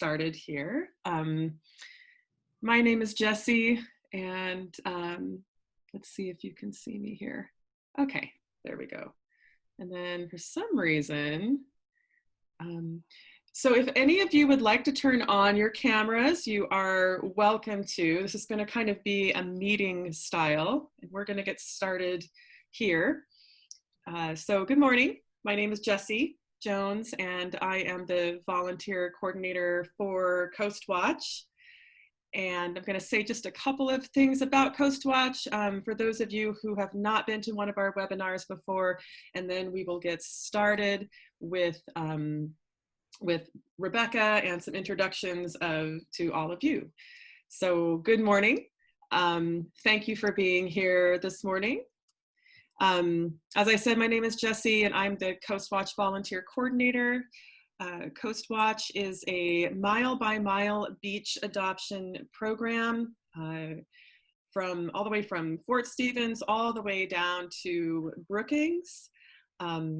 started here. My name is Jessie, and let's see if you can see me here. Okay, there we go. And then for some reason, so if any of you would like to turn on your cameras, you are welcome to. This is going to kind of be a meeting style, and we're going to get started here. So good morning. My name is Jessie Jones, and I am the volunteer coordinator for Coast Watch. And I'm going to say just a couple of things about Coast Watch for those of you who have not been to one of our webinars before, and then we will get started with Rebecca and some introductions to all of you. So good morning. Thank you for being here this morning. As I said, my name is Jessie, and I'm the Coast Watch volunteer coordinator. Coast Watch is a mile-by-mile beach adoption program all the way from Fort Stevens all the way down to Brookings.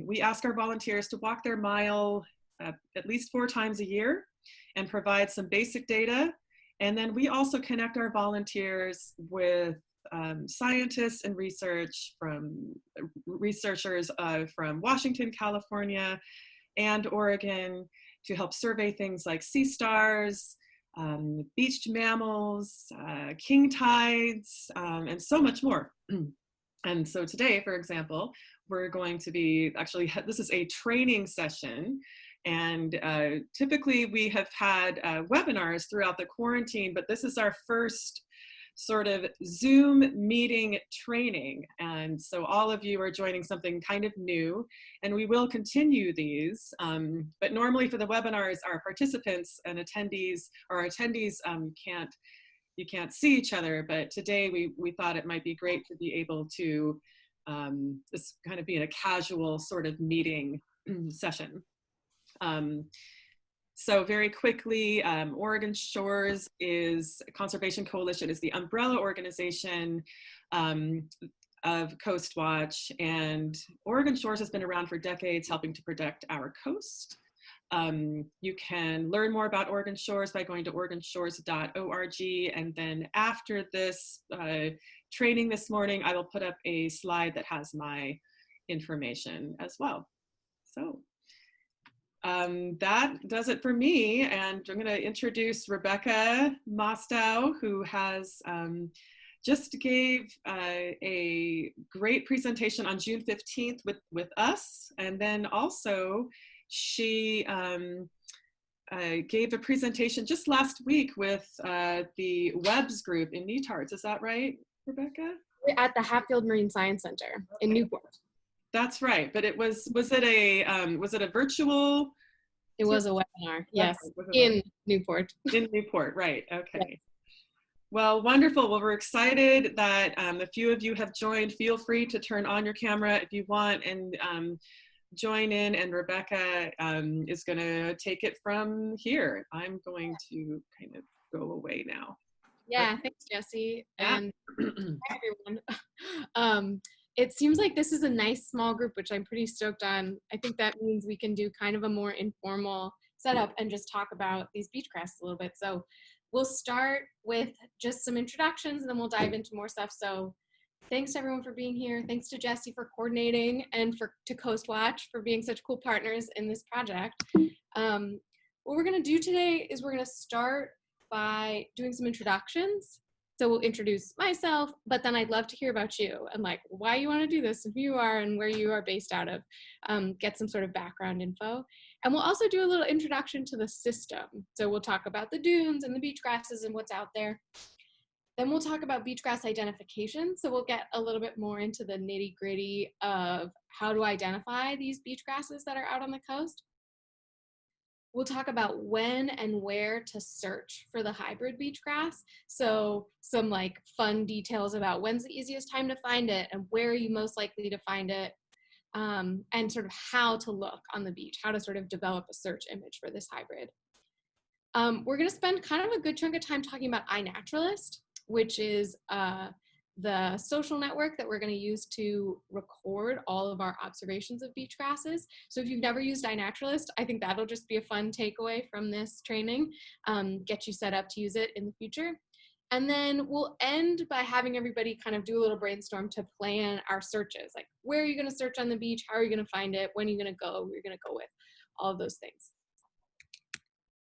We ask our volunteers to walk their mile at least 4 times a year and provide some basic data. And then we also connect our volunteers with scientists and researchers from Washington, California, and Oregon to help survey things like sea stars, beached mammals, king tides, and so much more. And so today, for example, we're going to be, this is a training session. And typically we have had webinars throughout the quarantine, but this is our first sort of Zoom meeting training. And so all of you are joining something kind of new, and we will continue these. But normally for the webinars, our participants and attendees, you can't see each other, but today we thought it might be great to be able to just kind of be in a casual sort of meeting session. So very quickly, Oregon Shores Conservation Coalition is the umbrella organization of Coast Watch, and Oregon Shores has been around for decades helping to protect our coast. You can learn more about Oregon Shores by going to oregonshores.org, and then after this training this morning, I will put up a slide that has my information as well. So. That does it for me, and I'm going to introduce Rebecca Mostow, who has just gave a great presentation on June 15th with us, and then also she gave a presentation just last week with the Webbs group in Netarts. Is that right, Rebecca? At the Hatfield Marine Science Center in Newport. That's right, but was it a virtual? It was a webinar, yes, in Newport. In Newport, right, okay. Yes. Well, wonderful. Well, we're excited that a few of you have joined. Feel free to turn on your camera if you want and join in, and Rebecca is gonna take it from here. I'm going to kind of go away now. Yeah, thanks, Jessie, and hi, everyone. It seems like this is a nice small group, which I'm pretty stoked on. I think that means we can do kind of a more informal setup and just talk about these beach crafts a little bit. So we'll start with just some introductions, and then we'll dive into more stuff. So thanks to everyone for being here. Thanks to Jessie for coordinating, and to Coast Watch for being such cool partners in this project. What we're going to do today is we're going to start by doing some introductions. So we'll introduce myself, but then I'd love to hear about you and like why you want to do this and who you are and where you are based out of, get some sort of background info. And we'll also do a little introduction to the system. So we'll talk about the dunes and the beach grasses and what's out there. Then we'll talk about beach grass identification. So we'll get a little bit more into the nitty gritty of how to identify these beach grasses that are out on the coast. We'll talk about when and where to search for the hybrid beach grass. So some like fun details about when's the easiest time to find it and where are you most likely to find it, and sort of how to look on the beach, how to sort of develop a search image for this hybrid. We're gonna spend kind of a good chunk of time talking about iNaturalist, which is the social network that we're going to use to record all of our observations of beach grasses. So if you've never used iNaturalist, I think that'll just be a fun takeaway from this training, get you set up to use it in the future. And then we'll end by having everybody kind of do a little brainstorm to plan our searches, like where are you going to search on the beach, how are you going to find it, when are you going to go, who you're going to go with, all of those things.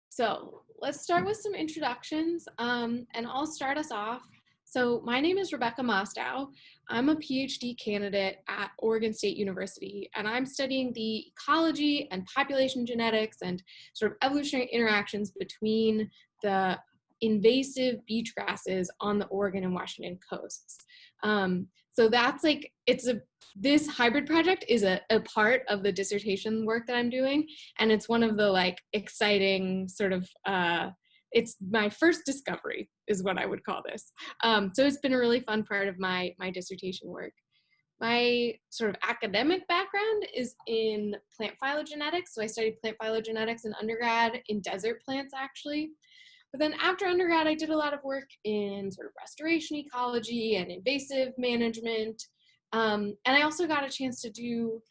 So let's start with some introductions, and I'll start us off. So my name is Rebecca Mostow. I'm a PhD candidate at Oregon State University, and I'm studying the ecology and population genetics and sort of evolutionary interactions between the invasive beach grasses on the Oregon and Washington coasts. So that's like, this hybrid project is a part of the dissertation work that I'm doing. And it's one of the like exciting sort of, it's my first discovery is what I would call this. So it's been a really fun part of my dissertation work. My sort of academic background is in plant phylogenetics. So I studied plant phylogenetics in undergrad in desert plants actually. But then after undergrad, I did a lot of work in sort of restoration ecology and invasive management. And I also got a chance to do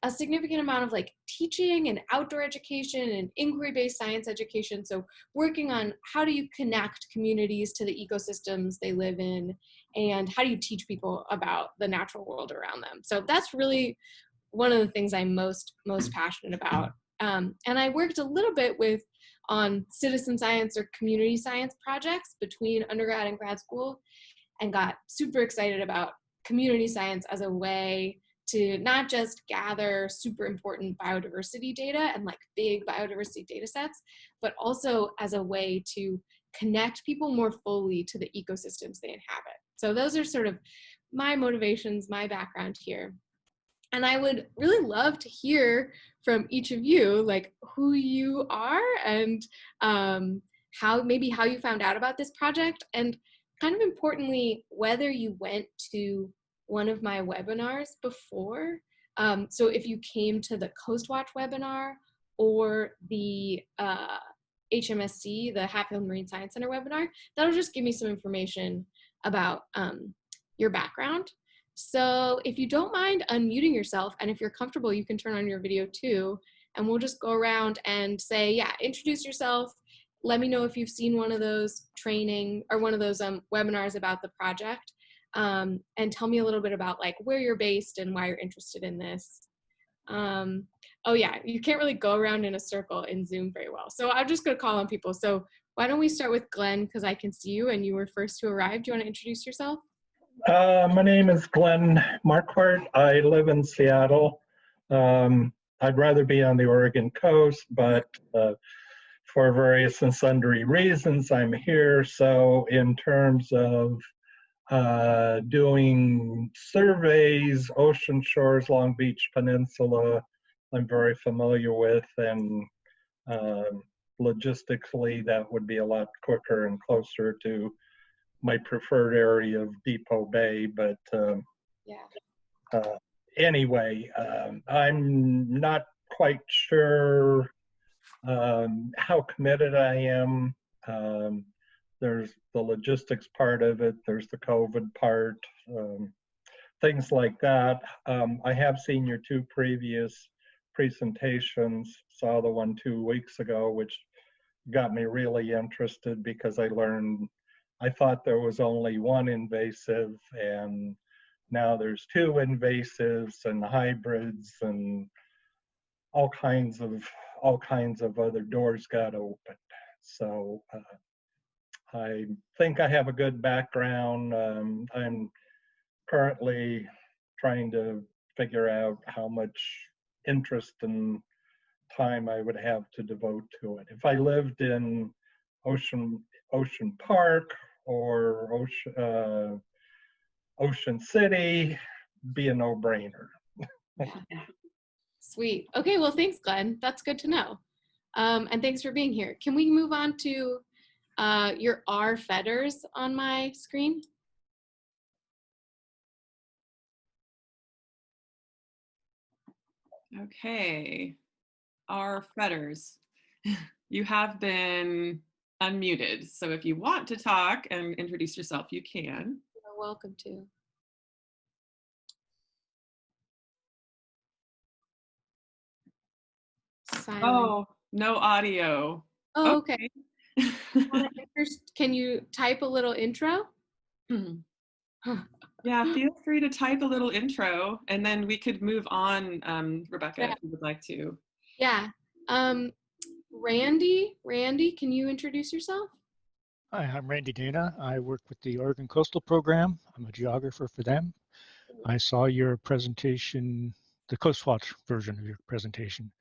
a significant amount of like teaching and outdoor education and inquiry-based science education. So working on how do you connect communities to the ecosystems they live in, and how do you teach people about the natural world around them. So that's really one of the things I'm most passionate about. And I worked a little bit on citizen science or community science projects between undergrad and grad school, and got super excited about community science as a way to not just gather super important biodiversity data and like big biodiversity data sets, but also as a way to connect people more fully to the ecosystems they inhabit. So those are sort of my motivations, my background here. And I would really love to hear from each of you, like who you are and how you found out about this project, and kind of importantly, whether you went to one of my webinars before. So if you came to the Coastwatch webinar or the HMSC, the Hatfield Marine Science Center webinar, that'll just give me some information about your background. So if you don't mind unmuting yourself, and if you're comfortable, you can turn on your video too, and we'll just go around and say, yeah, introduce yourself. Let me know if you've seen one of those training or one of those webinars about the project, and tell me a little bit about like where you're based and why you're interested in this. Oh yeah, you can't really go around in a circle in Zoom very well. So I'm just gonna call on people. So why don't we start with Glenn, because I can see you and you were first to arrive. Do you want to introduce yourself? My name is Glenn Marquardt. I live in Seattle. I'd rather be on the Oregon coast, but for various and sundry reasons, I'm here. So in terms of doing surveys, ocean shores, Long Beach Peninsula, I'm very familiar with, and logistically, that would be a lot quicker and closer to my preferred area of Depot Bay, but anyway, I'm not quite sure how committed I am. There's the logistics part of it, there's the COVID part, things like that. I have seen your two previous presentations, saw the one 2 weeks ago, which got me really interested because I thought there was only one invasive, and now there's two invasives and hybrids, and all kinds of other doors got open. So I think I have a good background. I'm currently trying to figure out how much interest and time I would have to devote to it. If I lived in Ocean Park or Ocean City, be a no-brainer. Sweet. Okay, well, thanks, Glenn. That's good to know. And thanks for being here. Can we move on to your R feathers on my screen? Okay, our fetters. You have been unmuted, so if you want to talk and introduce yourself, you can. welcome to. Silent. Oh, no audio. Oh, okay. Okay. Can you type a little intro? Yeah, feel free to type a little intro and then we could move on, Rebecca, Yeah. if you would like to. Yeah. Randy, can you introduce yourself? Hi, I'm Randy Dana. I work with the Oregon Coastal Program. I'm a geographer for them. I saw your presentation, the Coast Watch version of your presentation,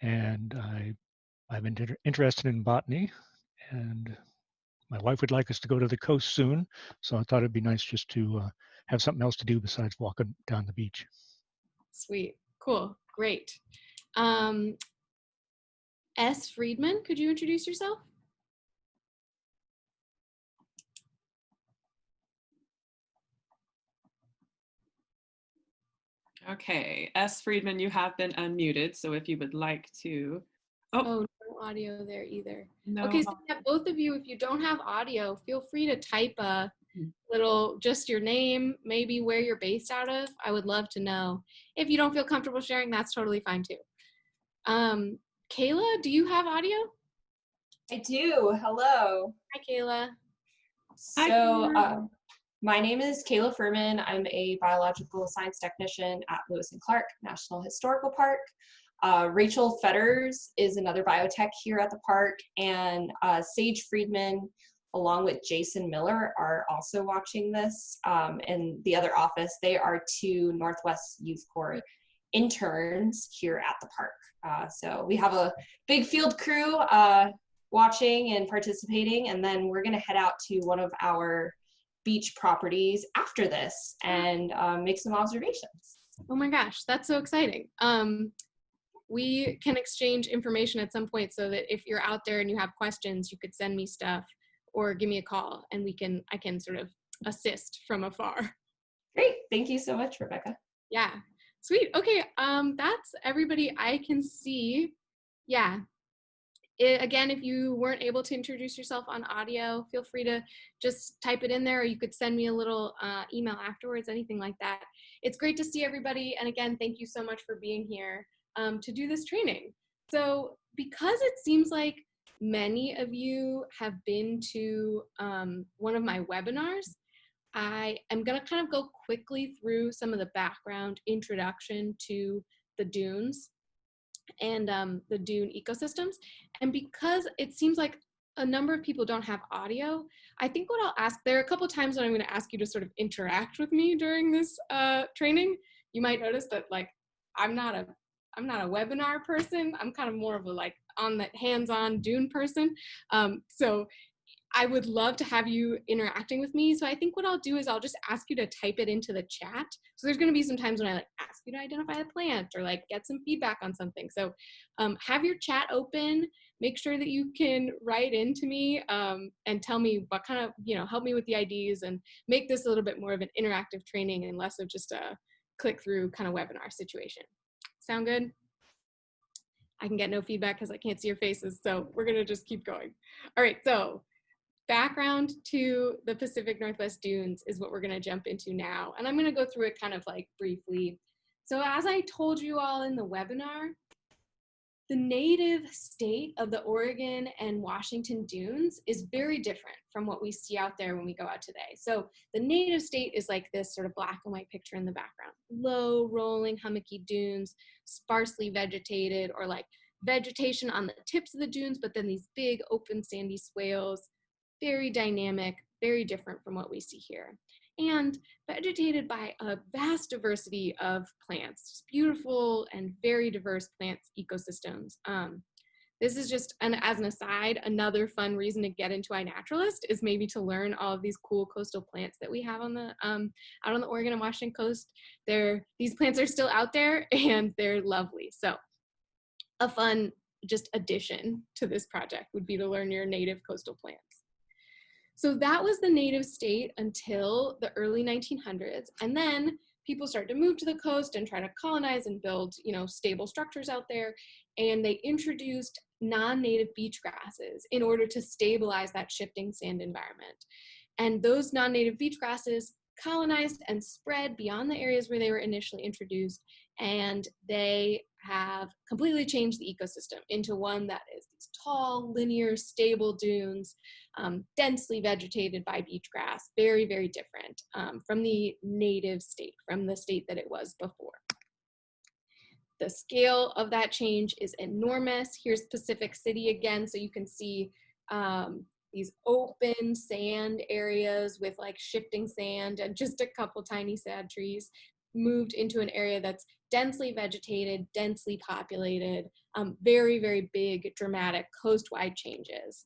and I've been interested in botany, and my wife would like us to go to the coast soon, so I thought it'd be nice just to have something else to do besides walking down the beach. Sweet. Cool. Great. S. Friedman, could you introduce yourself? Okay, S. Friedman, you have been unmuted, so if you would like to. Oh, no audio there either. No. Okay, so yeah, both of you, if you don't have audio, feel free to type a little, just your name, maybe where you're based out of. I would love to know. If you don't feel comfortable sharing, that's totally fine too. Kayla, do you have audio? I do. Hello. Hi, Kayla. So my name is Kayla Furman. I'm a biological science technician at Lewis and Clark National Historical Park. Rachel Fetters is another biotech here at the park, and Sage Friedman, along with Jason Miller, are also watching this in the other office. They are two Northwest Youth Corps interns here at the park. So we have a big field crew watching and participating, and then we're going to head out to one of our beach properties after this and make some observations. Oh my gosh, that's so exciting. We can exchange information at some point so that if you're out there and you have questions, you could send me stuff or give me a call and I can sort of assist from afar. Great. Thank you so much, Rebecca. Yeah. Sweet. Okay. That's everybody I can see. Yeah. Again, if you weren't able to introduce yourself on audio, feel free to just type it in there, or you could send me a little email afterwards, anything like that. It's great to see everybody. And again, thank you so much for being here to do this training. So because it seems like many of you have been to one of my webinars, I am going to kind of go quickly through some of the background introduction to the dunes and the dune ecosystems. And because it seems like a number of people don't have audio, I think what I'll ask, there are a couple of times when I'm going to ask you to sort of interact with me during this training. You might notice that like I'm not a webinar person. I'm kind of more of a like on the hands-on dune person. So I would love to have you interacting with me. So I think what I'll do is I'll just ask you to type it into the chat. So there's going to be some times when I like ask you to identify the plant or like get some feedback on something. So have your chat open, make sure that you can write into me and tell me what kind of, help me with the IDs and make this a little bit more of an interactive training and less of just a click through kind of webinar situation. Sound good? I can get no feedback because I can't see your faces. So we're going to just keep going. All right. So background to the Pacific Northwest dunes is what we're going to jump into now. And I'm going to go through it kind of like briefly. So as I told you all in the webinar, the native state of the Oregon and Washington dunes is very different from what we see out there when we go out today. So the native state is like this sort of black and white picture in the background. Low, rolling, hummocky dunes, sparsely vegetated, or like vegetation on the tips of the dunes, but then these big open sandy swales. Very dynamic, very different from what we see here. And vegetated by a vast diversity of plants, just beautiful and very diverse plants ecosystems. This is just, as an aside, another fun reason to get into iNaturalist is maybe to learn all of these cool coastal plants that we have on the out on the Oregon and Washington coast. These plants are still out there and they're lovely. So a fun just addition to this project would be to learn your native coastal plants. So that was the native state until the early 1900s. And then people started to move to the coast and try to colonize and build, stable structures out there. And they introduced non-native beach grasses in order to stabilize that shifting sand environment. And those non-native beach grasses colonized and spread beyond the areas where they were initially introduced, and they have completely changed the ecosystem into one that is these tall, linear, stable dunes, densely vegetated by beach grass, very, very different from the native state, from the state that it was before. The scale of that change is enormous. Here's Pacific City again, so you can see these open sand areas with like shifting sand and just a couple tiny sad trees moved into an area that's densely vegetated, densely populated, very, very big, dramatic coast-wide changes.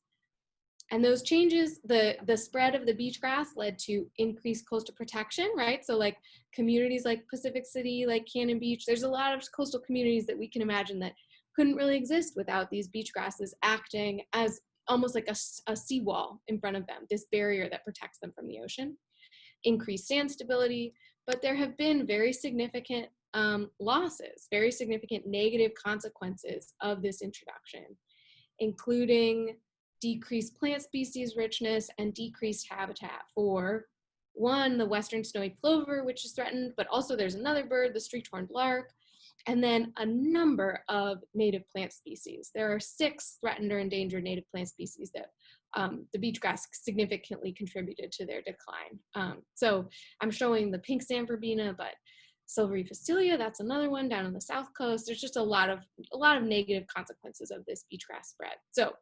And those changes, the spread of the beach grass led to increased coastal protection, right? So like communities like Pacific City, like Cannon Beach, there's a lot of coastal communities that we can imagine that couldn't really exist without these beach grasses acting as almost like a seawall in front of them, this barrier that protects them from the ocean. Increased sand stability, but there have been very significant losses, very significant negative consequences of this introduction, including decreased plant species richness and decreased habitat for, one, the western snowy plover, which is threatened, but also there's another bird, the street-horned lark, and then a number of native plant species. There are 6 threatened or endangered native plant species that the beach grass significantly contributed to their decline. So I'm showing the pink sand verbena, but Silvery Fastilia, that's another one down on the south coast. There's just a lot of negative consequences of this beach grass spread. So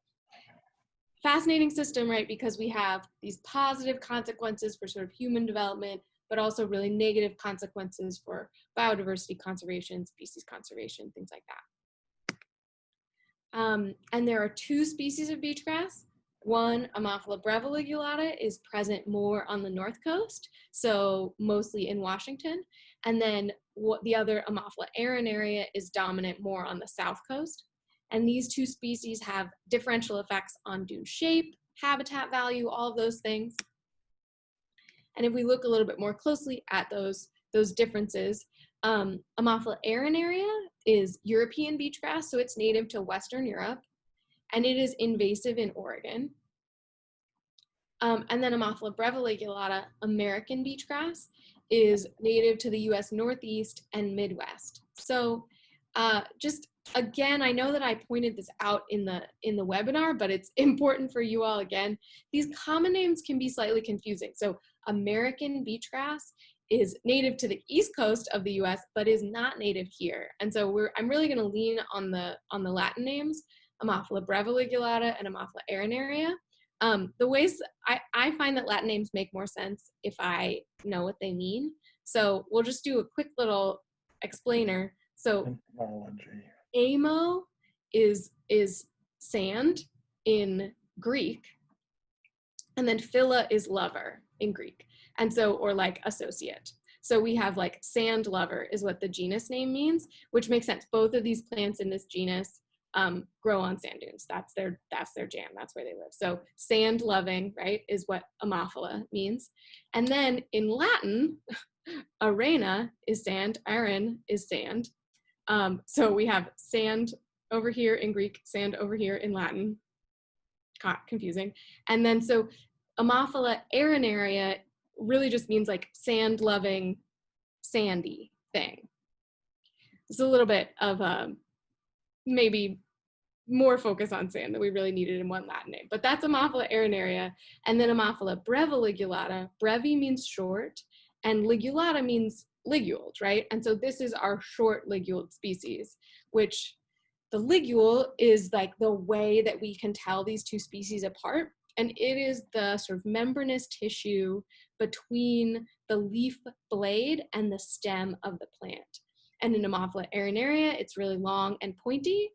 fascinating system, right? Because we have these positive consequences for sort of human development, but also really negative consequences for biodiversity conservation, species conservation, things like that. And there are 2 species of beach grass. One, Ammophila breviligulata, is present more on the north coast, so mostly in Washington. And then the other, Ammophila arenaria, is dominant more on the south coast. And these 2 species have differential effects on dune shape, habitat value, all of those things. And if we look a little bit more closely at those differences, Ammophila arenaria is European beach grass, so it's native to Western Europe, and it is invasive in Oregon. And then Ammophila breviligulata, American beach grass, is native to the US Northeast and Midwest. So just again, I know that I pointed this out in the webinar, but it's important for you all again. These common names can be slightly confusing. So American beach grass is native to the east coast of the US, but is not native here. And so I'm really gonna lean on the Latin names, Ammophila breviligulata and Ammophila arenaria. The ways I find that Latin names make more sense if I know what they mean. So we'll just do a quick little explainer. So amo is sand in Greek, and then phila is lover in Greek, and so, or like associate. So we have like sand lover is what the genus name means, which makes sense. Both of these plants in this genus grow on sand dunes. That's their jam. That's where they live. So sand loving, right, is what Ammophila means. And then in Latin, arena is sand, aren is sand. So we have sand over here in Greek, sand over here in Latin. Confusing. And then so Ammophila arenaria really just means like sand loving, sandy thing. It's a little bit of maybe more focus on sand than we really needed in one Latin name, but that's Ammophila arenaria. And then Ammophila breviligulata, brevi means short, and ligulata means liguled, right? And so this is our short liguled species, which the ligule is like the way that we can tell these 2 species apart. And it is the sort of membranous tissue between the leaf blade and the stem of the plant. And in Ammophila arenaria, it's really long and pointy.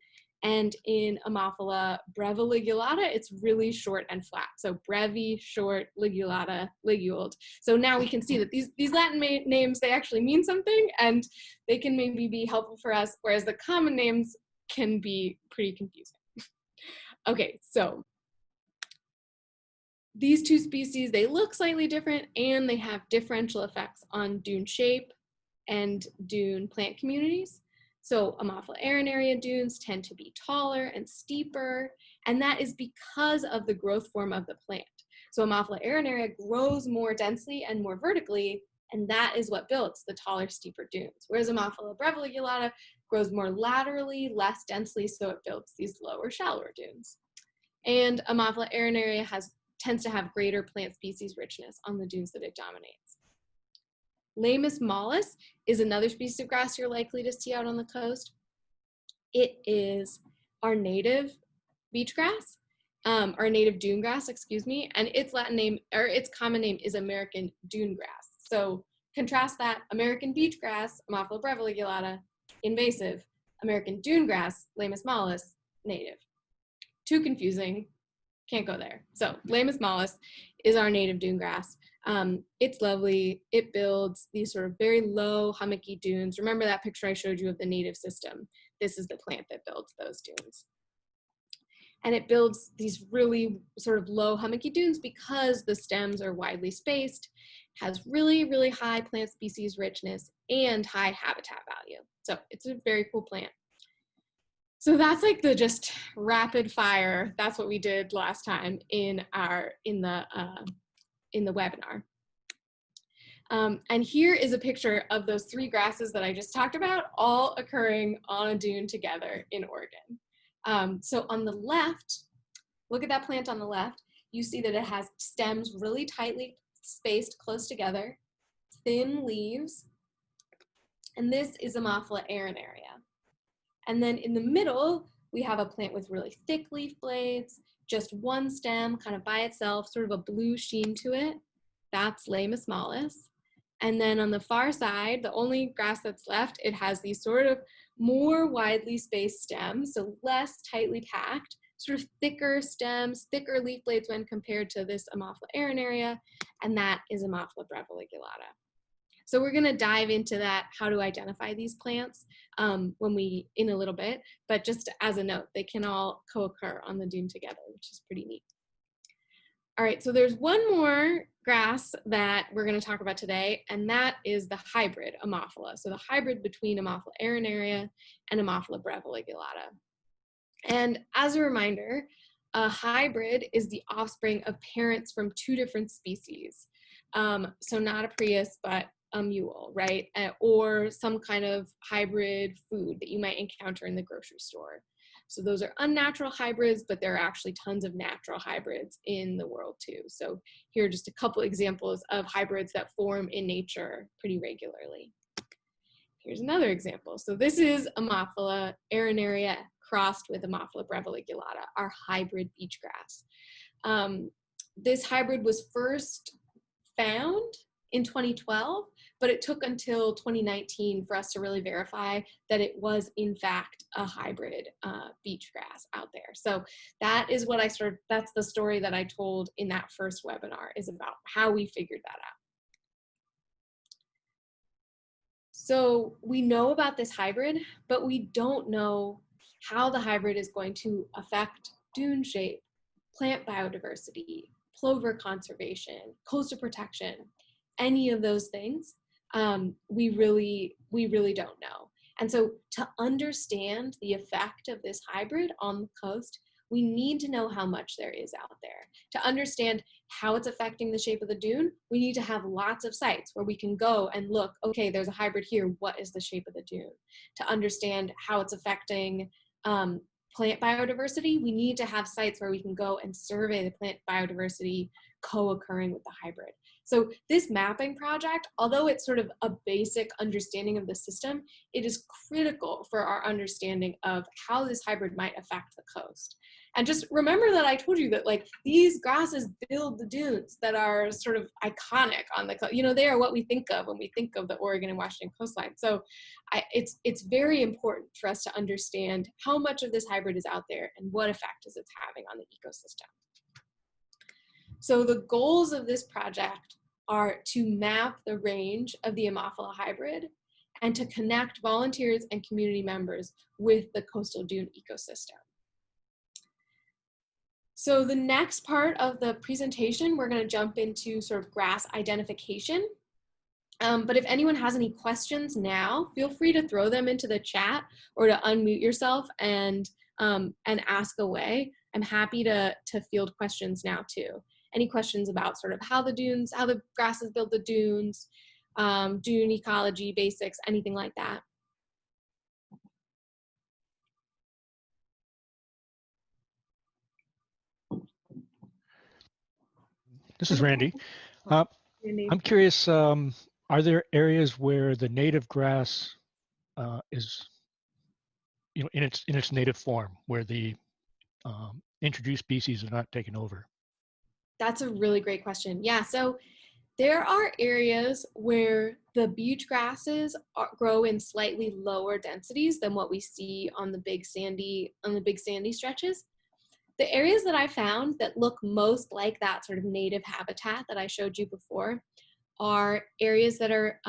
And in Ammophila breviligulata, it's really short and flat. So brevi, short, ligulata, liguled. So now we can see that these Latin names, they actually mean something, and they can maybe be helpful for us, whereas the common names can be pretty confusing. Okay, so these 2 species, they look slightly different, and they have differential effects on dune shape and dune plant communities. So Ammophila arenaria dunes tend to be taller and steeper, and that is because of the growth form of the plant. So Ammophila arenaria grows more densely and more vertically, and that is what builds the taller, steeper dunes. Whereas Ammophila breviligulata grows more laterally, less densely, so it builds these lower, shallower dunes. And Ammophila arenaria tends to have greater plant species richness on the dunes that it dominates. Lamus mollis is another species of grass you're likely to see out on the coast. It is our native beach grass, our native dune grass, excuse me, and its Latin name, or its common name is American dune grass. So contrast that, American beach grass, Ammophila breviligulata, invasive, American dune grass, Lamus mollis, native. Too confusing, can't go there. So Lamus mollis is our native dune grass. It's lovely. It builds these sort of very low hummocky dunes. Remember that picture I showed you of the native system? This is the plant that builds those dunes. And it builds these really sort of low hummocky dunes because the stems are widely spaced, has really, really high plant species richness and high habitat value. So it's a very cool plant. So that's like the just rapid fire. That's what we did last time in the webinar. And here is a picture of those three grasses that I just talked about, all occurring on a dune together in Oregon. So on the left, look at that plant on the left. You see that it has stems really tightly spaced close together, thin leaves, and this is Ammophila arenaria. And then in the middle, we have a plant with really thick leaf blades, just one stem kind of by itself, sort of a blue sheen to it. That's Lamus mollis. And then on the far side, the only grass that's left, it has these sort of more widely spaced stems, so less tightly packed, sort of thicker stems, thicker leaf blades when compared to this Ammophila arenaria, and that is Ammophila breviligulata. So we're gonna dive into that, how to identify these plants in a little bit, but just as a note, they can all co-occur on the dune together, which is pretty neat. All right, so there's one more grass that we're gonna talk about today, and that is the hybrid Ammophila. So the hybrid between Ammophila arenaria and Ammophila breviligulata. And as a reminder, a hybrid is the offspring of parents from two different species. So not a Prius, but a mule, right? Or some kind of hybrid food that you might encounter in the grocery store. So those are unnatural hybrids, but there are actually tons of natural hybrids in the world too. So here are just a couple examples of hybrids that form in nature pretty regularly. Here's another example. So this is Ammophila arenaria crossed with Ammophila breviligulata, our hybrid beach grass. This hybrid was first found in 2012, but it took until 2019 for us to really verify that it was in fact a hybrid beach grass out there. So that is what that's the story that I told in that first webinar, is about how we figured that out. So we know about this hybrid, but we don't know how the hybrid is going to affect dune shape, plant biodiversity, plover conservation, coastal protection, any of those things. We really don't know. And so to understand the effect of this hybrid on the coast, we need to know how much there is out there. To understand how it's affecting the shape of the dune, we need to have lots of sites where we can go and look, okay, there's a hybrid here, what is the shape of the dune? To understand how it's affecting plant biodiversity, we need to have sites where we can go and survey the plant biodiversity co-occurring with the hybrid. So this mapping project, although it's sort of a basic understanding of the system, it is critical for our understanding of how this hybrid might affect the coast. And just remember that I told you that like these grasses build the dunes that are sort of iconic on the coast. You know, they are what we think of when we think of the Oregon and Washington coastline. So it's very important for us to understand how much of this hybrid is out there and what effect is it's having on the ecosystem. So the goals of this project are to map the range of the Ammophila hybrid and to connect volunteers and community members with the coastal dune ecosystem. So the next part of the presentation, we're going to jump into sort of grass identification. But if anyone has any questions now, feel free to throw them into the chat or to unmute yourself and ask away. I'm happy to field questions now too. any questions about sort of how the grasses build the dunes, dune ecology basics, anything like that. This is Randy. I'm curious, are there areas where the native grass is, in its native form, where the introduced species are not taken over? That's a really great question. Yeah, so there are areas where the beach grasses grow in slightly lower densities than what we see on the big sandy stretches. The areas that I found that look most like that sort of native habitat that I showed you before are areas that are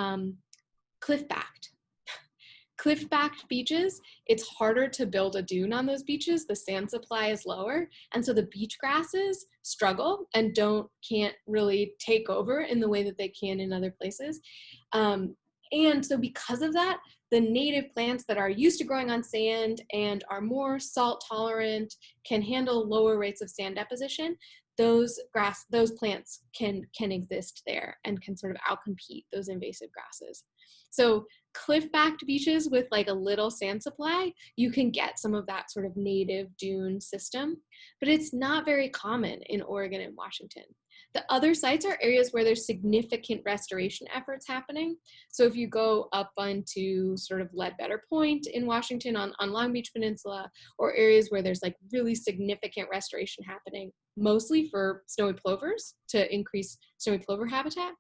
cliff-backed. Cliff-backed beaches, it's harder to build a dune on those beaches. The sand supply is lower, and so the beach grasses struggle and can't really take over in the way that they can in other places. And so because of that, the native plants that are used to growing on sand and are more salt tolerant, can handle lower rates of sand deposition, those plants can exist there and can sort of outcompete those invasive grasses. So cliff-backed beaches with like a little sand supply, you can get some of that sort of native dune system, but it's not very common in Oregon and Washington. The other sites are areas where there's significant restoration efforts happening. So if you go up onto sort of Ledbetter Point in Washington on Long Beach Peninsula, or areas where there's like really significant restoration happening, mostly for snowy plovers to increase snowy plover habitat,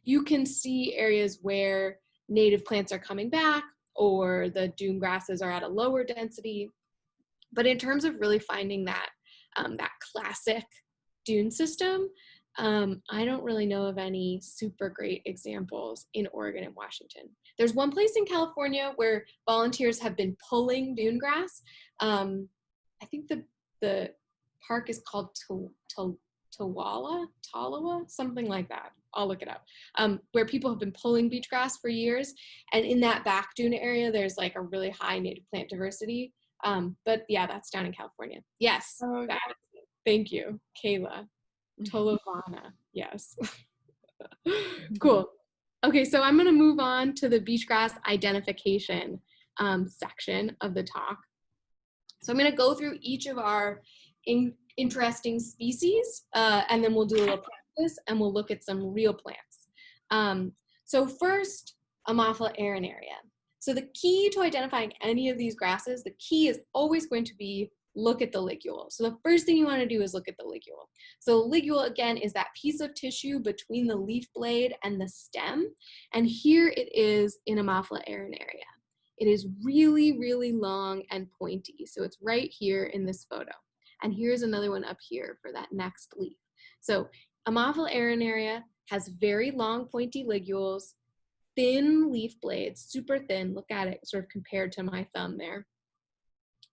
you can see areas where native plants are coming back or the dune grasses are at a lower density. But in terms of really finding that, that classic dune system, I don't really know of any super great examples in Oregon and Washington. There's one place in California where volunteers have been pulling dune grass. I think the park is called Talawa, something like that. I'll look it up. Where people have been pulling beach grass for years. And in that back dune area, there's like a really high native plant diversity. But yeah, that's down in California. Yes, Okay. Thank you, Kayla. Tolovana, yes. Cool. Okay, so I'm gonna move on to the beach grass identification section of the talk. So I'm gonna go through each of our interesting species, and then we'll do a little practice and we'll look at some real plants. So first, Ammophila arenaria. So the key to identifying any of these grasses, the key is always going to be look at the ligule. So the first thing you want to do is look at the ligule. So the ligule, again, is that piece of tissue between the leaf blade and the stem. And here it is in Ammophila arenaria. It is really, really long and pointy. So it's right here in this photo. And here's another one up here for that next leaf. So Ammophila arenaria has very long, pointy ligules, thin leaf blades, super thin. Look at it sort of compared to my thumb there,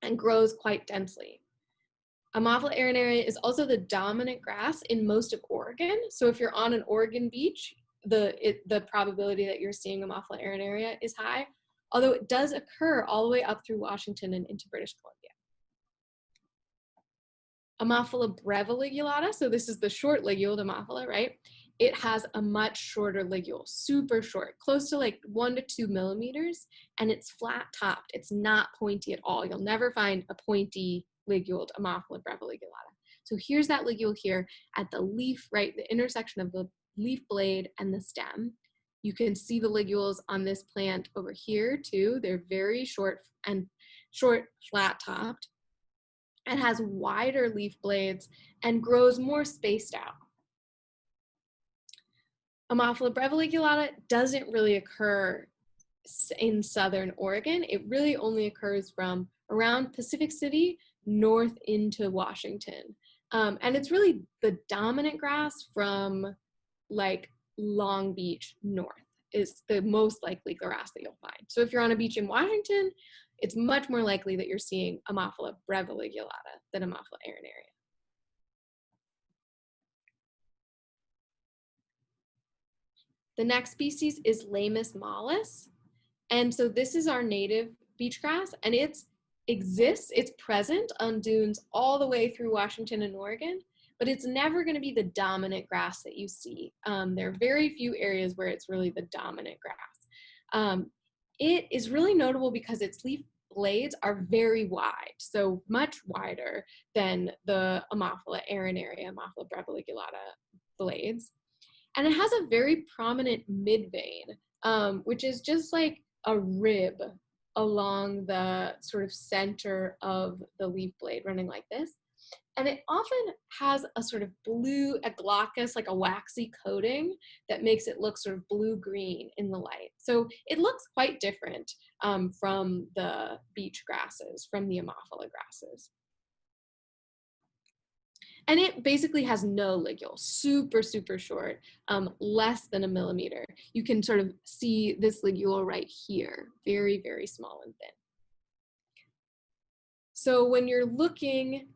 and grows quite densely. Ammophila arenaria is also the dominant grass in most of Oregon. So if you're on an Oregon beach, the probability that you're seeing Ammophila arenaria is high, although it does occur all the way up through Washington and into British Columbia. Ammophila breviligulata, so this is the short liguled Ammophila, right? It has a much shorter ligule, super short, close to like 1 to 2 millimeters, and it's flat topped. It's not pointy at all. You'll never find a pointy liguled Ammophila breviligulata. So here's that ligule here at the leaf, right, the intersection of the leaf blade and the stem. You can see the ligules on this plant over here too. They're very short, flat topped, and has wider leaf blades and grows more spaced out. Ammophila breviligulata doesn't really occur in southern Oregon. It really only occurs from around Pacific City north into Washington. And it's really the dominant grass from like Long Beach north is the most likely grass that you'll find. So if you're on a beach in Washington, it's much more likely that you're seeing Ammophila breviligulata than Ammophila arenaria. The next species is Lamus mollis. And so this is our native beach grass, and it exists, it's present on dunes all the way through Washington and Oregon, but it's never going to be the dominant grass that you see. There are very few areas where it's really the dominant grass. It is really notable because its leaf blades are very wide, so much wider than the Ammophila arenaria, Ammophila breviligulata blades. And it has a very prominent midvein, which is just like a rib along the sort of center of the leaf blade running like this. And it often has a sort of blue, a glaucous, like a waxy coating that makes it look sort of blue-green in the light. So it looks quite different from the beach grasses, from the Ammophila grasses. And it basically has no ligule, super, super short, less than 1 millimeter. You can sort of see this ligule right here, very, very small and thin. So when you're looking,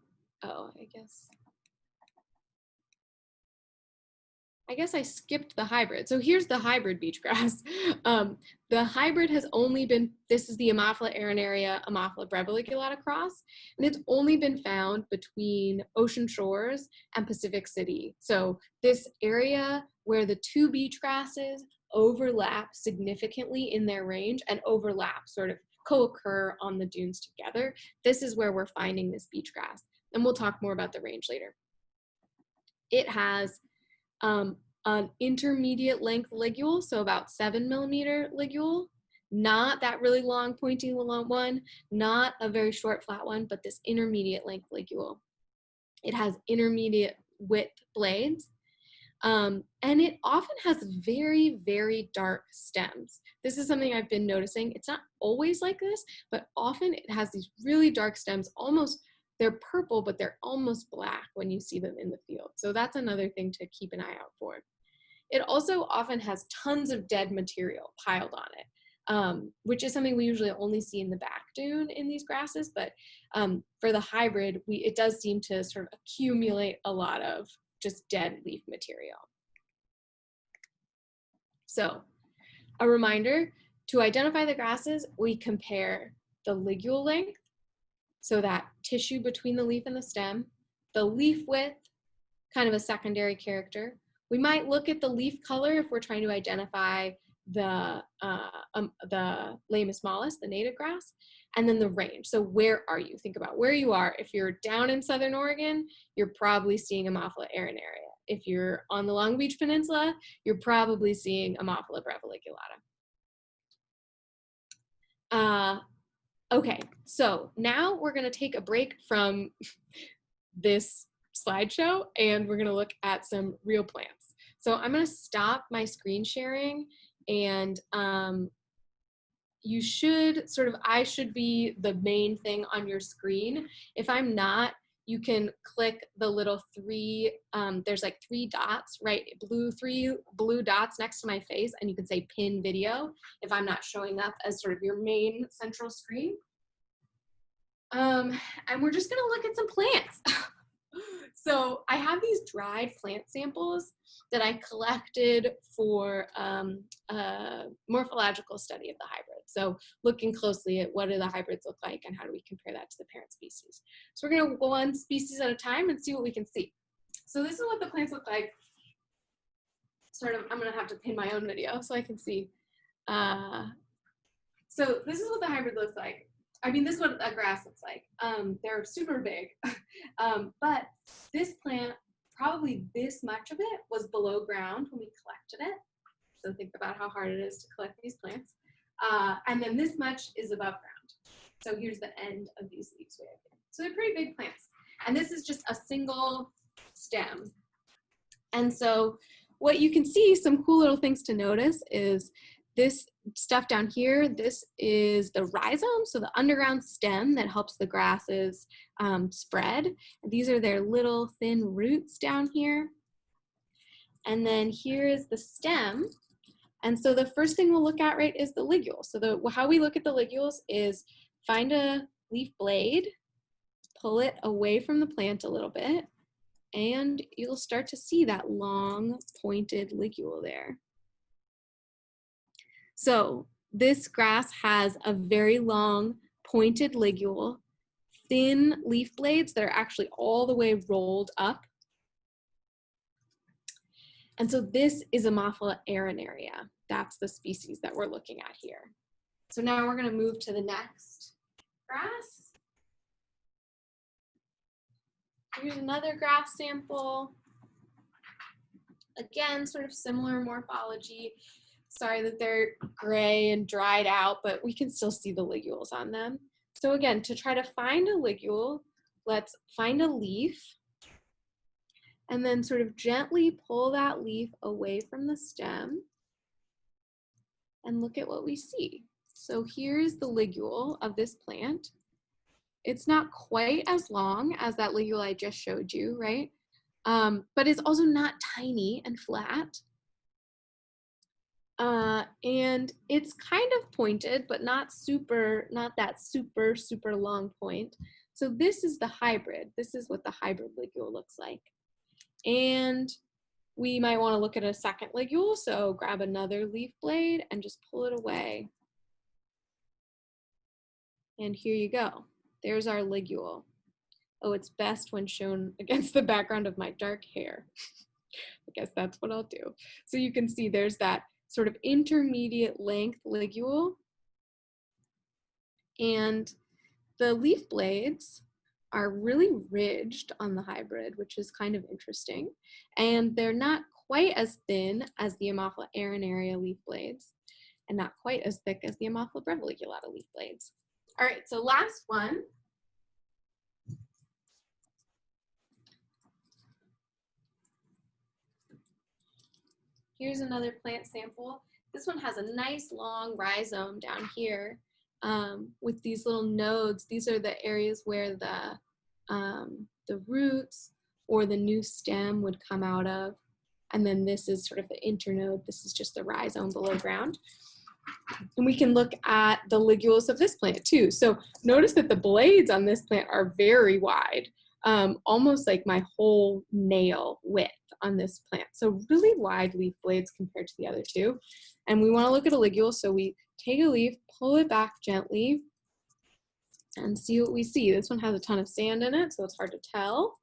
I guess I skipped the hybrid. So here's the hybrid beach grass. The hybrid has only been, this is the Ammophila arenaria, Ammophila breviligulata cross, and it's only been found between Ocean Shores and Pacific City. So this area where the two beach grasses overlap significantly in their range and overlap, sort of co-occur on the dunes together, this is where we're finding this beach grass. And we'll talk more about the range later. It has an intermediate length ligule, so about 7 millimeter ligule, not that really long pointy one, not a very short flat one, but this intermediate length ligule. It has intermediate width blades, and it often has very, very dark stems. This is something I've been noticing. It's not always like this, but often it has these really dark stems, almost, they're purple, but they're almost black when you see them in the field. So that's another thing to keep an eye out for. It also often has tons of dead material piled on it, which is something we usually only see in the back dune in these grasses, but for the hybrid, it does seem to sort of accumulate a lot of just dead leaf material. So a reminder, to identify the grasses, we compare the ligule length, so that tissue between the leaf and the stem, the leaf width, kind of a secondary character. We might look at the leaf color if we're trying to identify the Lamus mollis, the native grass, and then the range. So where are you? Think about where you are. If you're down in Southern Oregon, you're probably seeing Ammophila arenaria. If you're on the Long Beach Peninsula, you're probably seeing Ammophila breviligulata. Okay, so now we're gonna take a break from this slideshow and we're gonna look at some real plants. So I'm gonna stop my screen sharing and you should sort of, I should be the main thing on your screen. If I'm not, you can click the little three, there's like 3 dots, right? 3 blue dots next to my face, and you can say pin video if I'm not showing up as sort of your main central screen. And we're just gonna look at some plants. So I have these dried plant samples that I collected for a morphological study of the hybrid. So looking closely at what do the hybrids look like and how do we compare that to the parent species. So we're gonna go one species at a time and see what we can see. So this is what the plants look like. Sort of, I'm gonna have to pin my own video so I can see. So this is what the hybrid looks like. I mean, this is what a grass looks like. They're super big, but this plant, probably this much of it was below ground when we collected it. So think about how hard it is to collect these plants. And then this much is above ground. So here's the end of these leaves we have here. So they're pretty big plants. And this is just a single stem. And so what you can see, some cool little things to notice is this stuff down here, this is the rhizome, so the underground stem that helps the grasses spread. These are their little thin roots down here. And then here is the stem. And so the first thing we'll look at, right, is the ligule. So how we look at the ligules is find a leaf blade, pull it away from the plant a little bit, and you'll start to see that long pointed ligule there. So this grass has a very long pointed ligule, thin leaf blades that are actually all the way rolled up And so this is Ammophila arenaria. That's the species that we're looking at here. So now we're going to move to the next grass. Here's another grass sample. Again, sort of similar morphology. Sorry that they're gray and dried out, but we can still see the ligules on them. So again, to try to find a ligule, let's find a leaf and then sort of gently pull that leaf away from the stem and look at what we see. So here's the ligule of this plant. It's not quite as long as that ligule I just showed you, right? But it's also not tiny and flat. And it's kind of pointed, but not that super long point. So this is the hybrid. This is what the hybrid ligule looks like. And we might want to look at a second ligule. So grab another leaf blade and just pull it away. And here you go. There's our ligule. Oh, it's best when shown against the background of my dark hair. I guess that's what I'll do. So you can see there's that sort of intermediate length ligule. And the leaf blades are really ridged on the hybrid, which is kind of interesting. And they're not quite as thin as the Ammophila arenaria leaf blades, and not quite as thick as the Ammophila breviligulata leaf blades. All right, so last one. Here's another plant sample. This one has a nice long rhizome down here with these little nodes. These are the areas where the roots or the new stem would come out of. And then this is sort of the internode. This is just the rhizome below ground. And we can look at the ligules of this plant too. So notice that the blades on this plant are very wide, almost like my whole nail width on this plant. So really wide leaf blades compared to the other two. And we want to look at a ligule, so we take a leaf, pull it back gently, and see what we see. This one has a ton of sand in it, so it's hard to tell.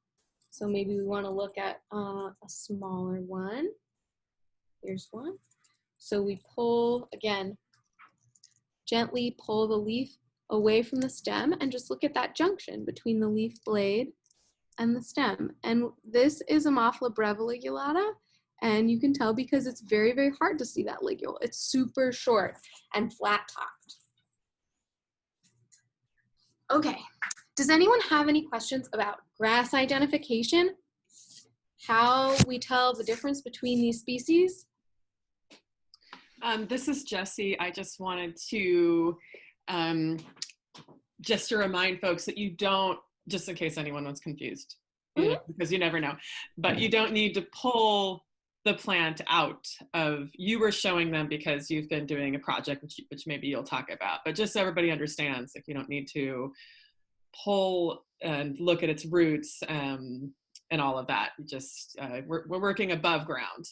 So maybe we want to look at a smaller one. Here's one. So we pull, again, gently pull the leaf away from the stem and just look at that junction between the leaf blade and the stem. And this is Ammophila breviligulata, and you can tell because it's very, very hard to see that ligule. It's super short and flat-topped. Okay, does anyone have any questions about grass identification? How we tell the difference between these species? This is Jessie. I just wanted to just to remind folks that you don't, just in case anyone was confused, you know, because you never know, but you don't need to pull the plant out of, you were showing them because you've been doing a project, which maybe you'll talk about, but just so everybody understands, like, you don't need to pull and look at its roots and all of that. Just we're working above ground.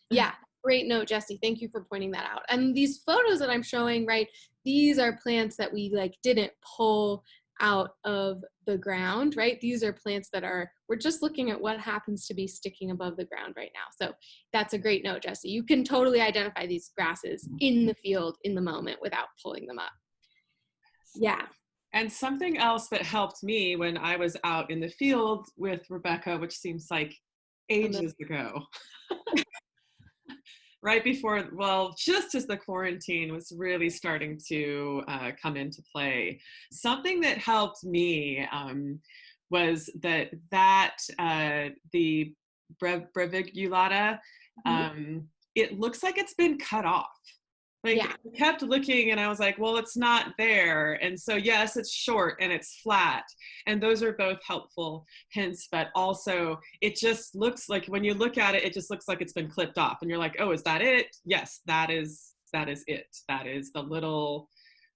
Yeah, great note, Jessie. Thank you for pointing that out. And these photos that I'm showing, right, these are plants that we didn't pull out of the ground, right? These are plants that we're just looking at what happens to be sticking above the ground right now. So that's a great note, Jessie. You can totally identify these grasses in the field in the moment without pulling them up. Yeah. And something else that helped me when I was out in the field with Rebecca, which seems like ages ago, right before, well, just as the quarantine was really starting to come into play, something that helped me was that the breviligulata, it looks like it's been cut off. Like, yeah. I kept looking and I was like, well, it's not there. And so, yes, it's short and it's flat. And those are both helpful hints, but also it just looks like, when you look at it, it just looks like it's been clipped off. And you're like, oh, is that it? Yes, that is it. That is the little,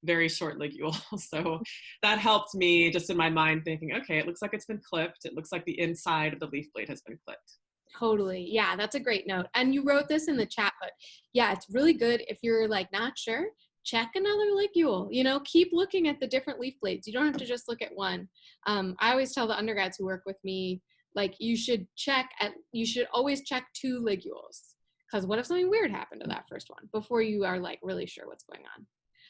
very short ligule. So that helped me just in my mind thinking, okay, it looks like it's been clipped. It looks like the inside of the leaf blade has been clipped. Totally. Yeah, that's a great note. And you wrote this in the chat, but yeah, it's really good if you're not sure, check another ligule, keep looking at the different leaf blades. You don't have to just look at one. I always tell the undergrads who work with me, like you should always check 2 ligules, because what if something weird happened to that first one before you are like really sure what's going on.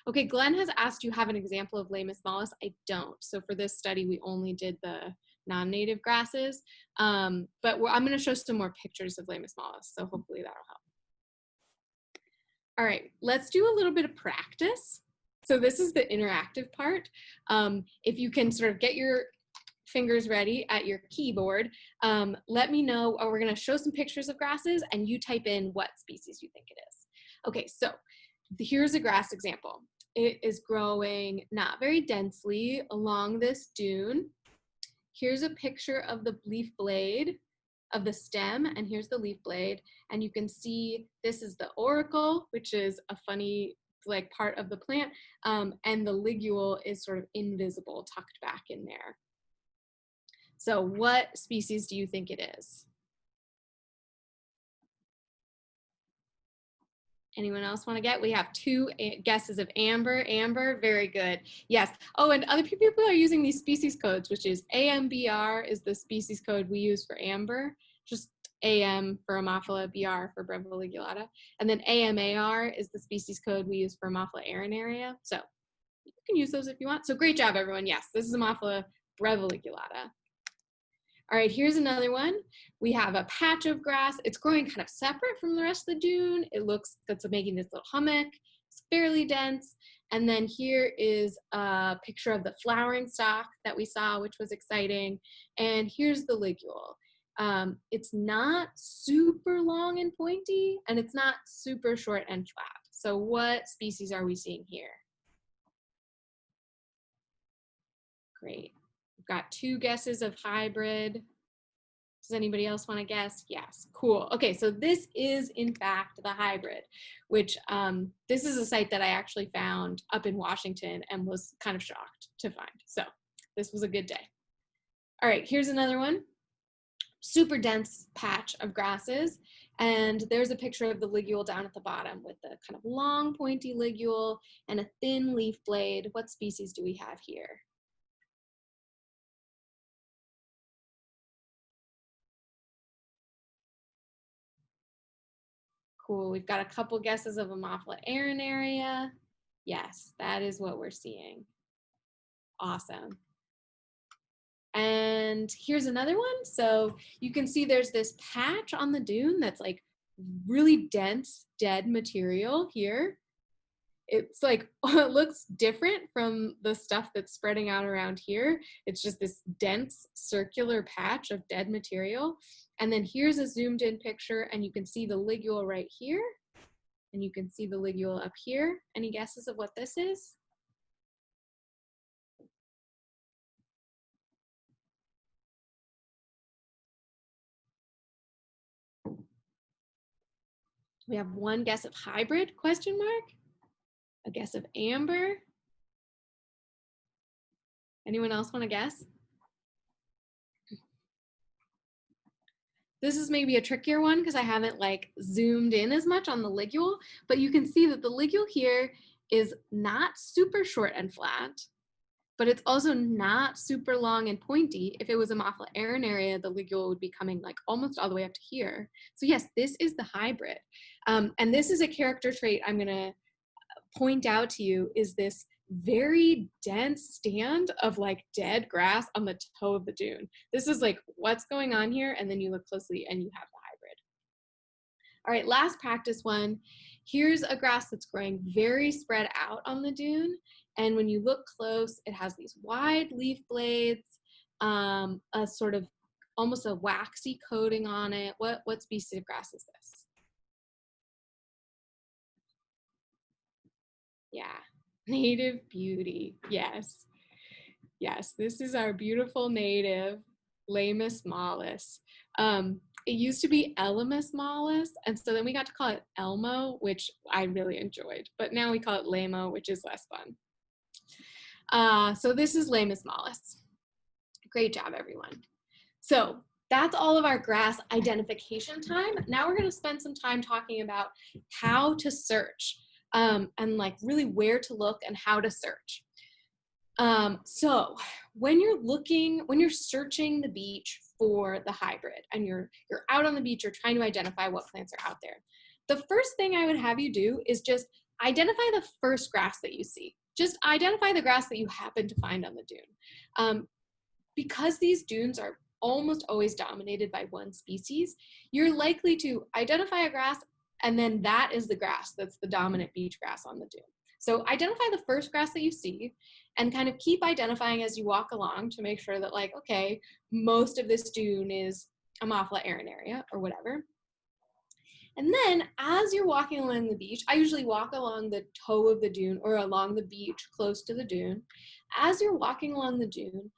Okay, Glenn has asked, you have an example of Lamus mollis? I don't. So for this study, we only did the non-native grasses, but I'm going to show some more pictures of Lamus mollis, so hopefully that'll help. All right, let's do a little bit of practice. So this is the interactive part. If you can sort of get your fingers ready at your keyboard, let me know. We're going to show some pictures of grasses, and you type in what species you think it is. Okay, so here's a grass example. It is growing not very densely along this dune. Here's a picture of the leaf blade of the stem, and here's the leaf blade. And you can see this is the auricle, which is a funny like part of the plant, and the ligule is sort of invisible, tucked back in there. So what species do you think it is? Anyone else want to get? We have 2 guesses of amber. Amber, very good. Yes. Oh, and other people are using these species codes, which is AMBR is the species code we use for amber, just AM for Ammophila, BR for Breviligulata. And then AMAR is the species code we use for Ammophila arenaria. So you can use those if you want. So great job, everyone. Yes, this is Ammophila breviligulata. All right, here's another one. We have a patch of grass. It's growing kind of separate from the rest of the dune. It looks, that's making this little hummock. It's fairly dense. And then here is a picture of the flowering stalk that we saw, which was exciting. And here's the ligule. It's not super long and pointy, and it's not super short and flat. So what species are we seeing here? Great. We've got 2 guesses of hybrid. Does anybody else want to guess? Yes, cool. Okay, so this is in fact the hybrid, which this is a site that I actually found up in Washington and was kind of shocked to find. So this was a good day. All right, here's another one. Super dense patch of grasses. And there's a picture of the ligule down at the bottom with the kind of long pointy ligule and a thin leaf blade. What species do we have here? Cool, we've got a couple guesses of Ammophila arenaria. Yes, that is what we're seeing. Awesome. And here's another one. So you can see there's this patch on the dune that's like really dense, dead material here. It's like, it looks different from the stuff that's spreading out around here. It's just this dense circular patch of dead material. And then here's a zoomed in picture, and you can see the ligule right here. And you can see the ligule up here. Any guesses of what this is? We have 1 guess of hybrid, question mark? A guess of amber? Anyone else want to guess? This is maybe a trickier one because I haven't like zoomed in as much on the ligule, but you can see that the ligule here is not super short and flat, but it's also not super long and pointy. If it was Ammophila arenaria, the ligule would be coming like almost all the way up to here. So yes, this is the hybrid. And this is a character trait I'm gonna point out to you, is this very dense stand of like dead grass on the toe of the dune. This is like what's going on here, and then you look closely and you have the hybrid. All right, last practice one. Here's a grass that's growing very spread out on the dune, and when you look close, it has these wide leaf blades, a sort of almost a waxy coating on it. What species of grass is this? Yeah, native beauty, yes. Yes, this is our beautiful native Lamus mollis. It used to be Elamus mollis, and so then we got to call it Elmo, which I really enjoyed, but now we call it Lamo, which is less fun. So this is Lamus mollis. Great job, everyone. So that's all of our grass identification time. Now we're gonna spend some time talking about how to search. And like really where to look and how to search. So when you're searching the beach for the hybrid, and you're out on the beach, you're trying to identify what plants are out there. The first thing I would have you do is just identify the first grass that you see. Just identify the grass that you happen to find on the dune. Because these dunes are almost always dominated by one species, you're likely to identify a grass, and then that is the grass that's the dominant beach grass on the dune. So identify the first grass that you see and kind of keep identifying as you walk along to make sure that, like, okay, most of this dune is Ammophila arenaria or whatever. And then as you're walking along the beach, I usually walk along the toe of the dune or along the beach close to the dune. As you're walking along the dune,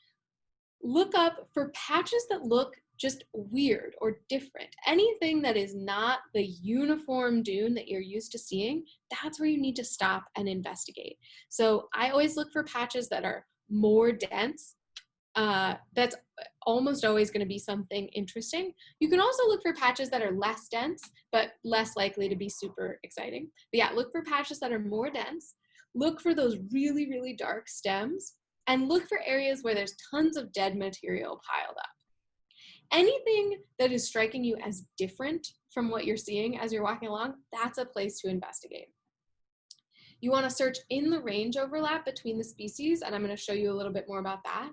look up for patches that look just weird or different. Anything that is not the uniform dune that you're used to seeing, that's where you need to stop and investigate. So I always look for patches that are more dense. That's almost always going to be something interesting. You can also look for patches that are less dense, but less likely to be super exciting. But yeah, look for patches that are more dense. Look for those really, really dark stems, and look for areas where there's tons of dead material piled up. Anything that is striking you as different from what you're seeing as you're walking along, that's a place to investigate. You want to search in the range overlap between the species, and I'm going to show you a little bit more about that.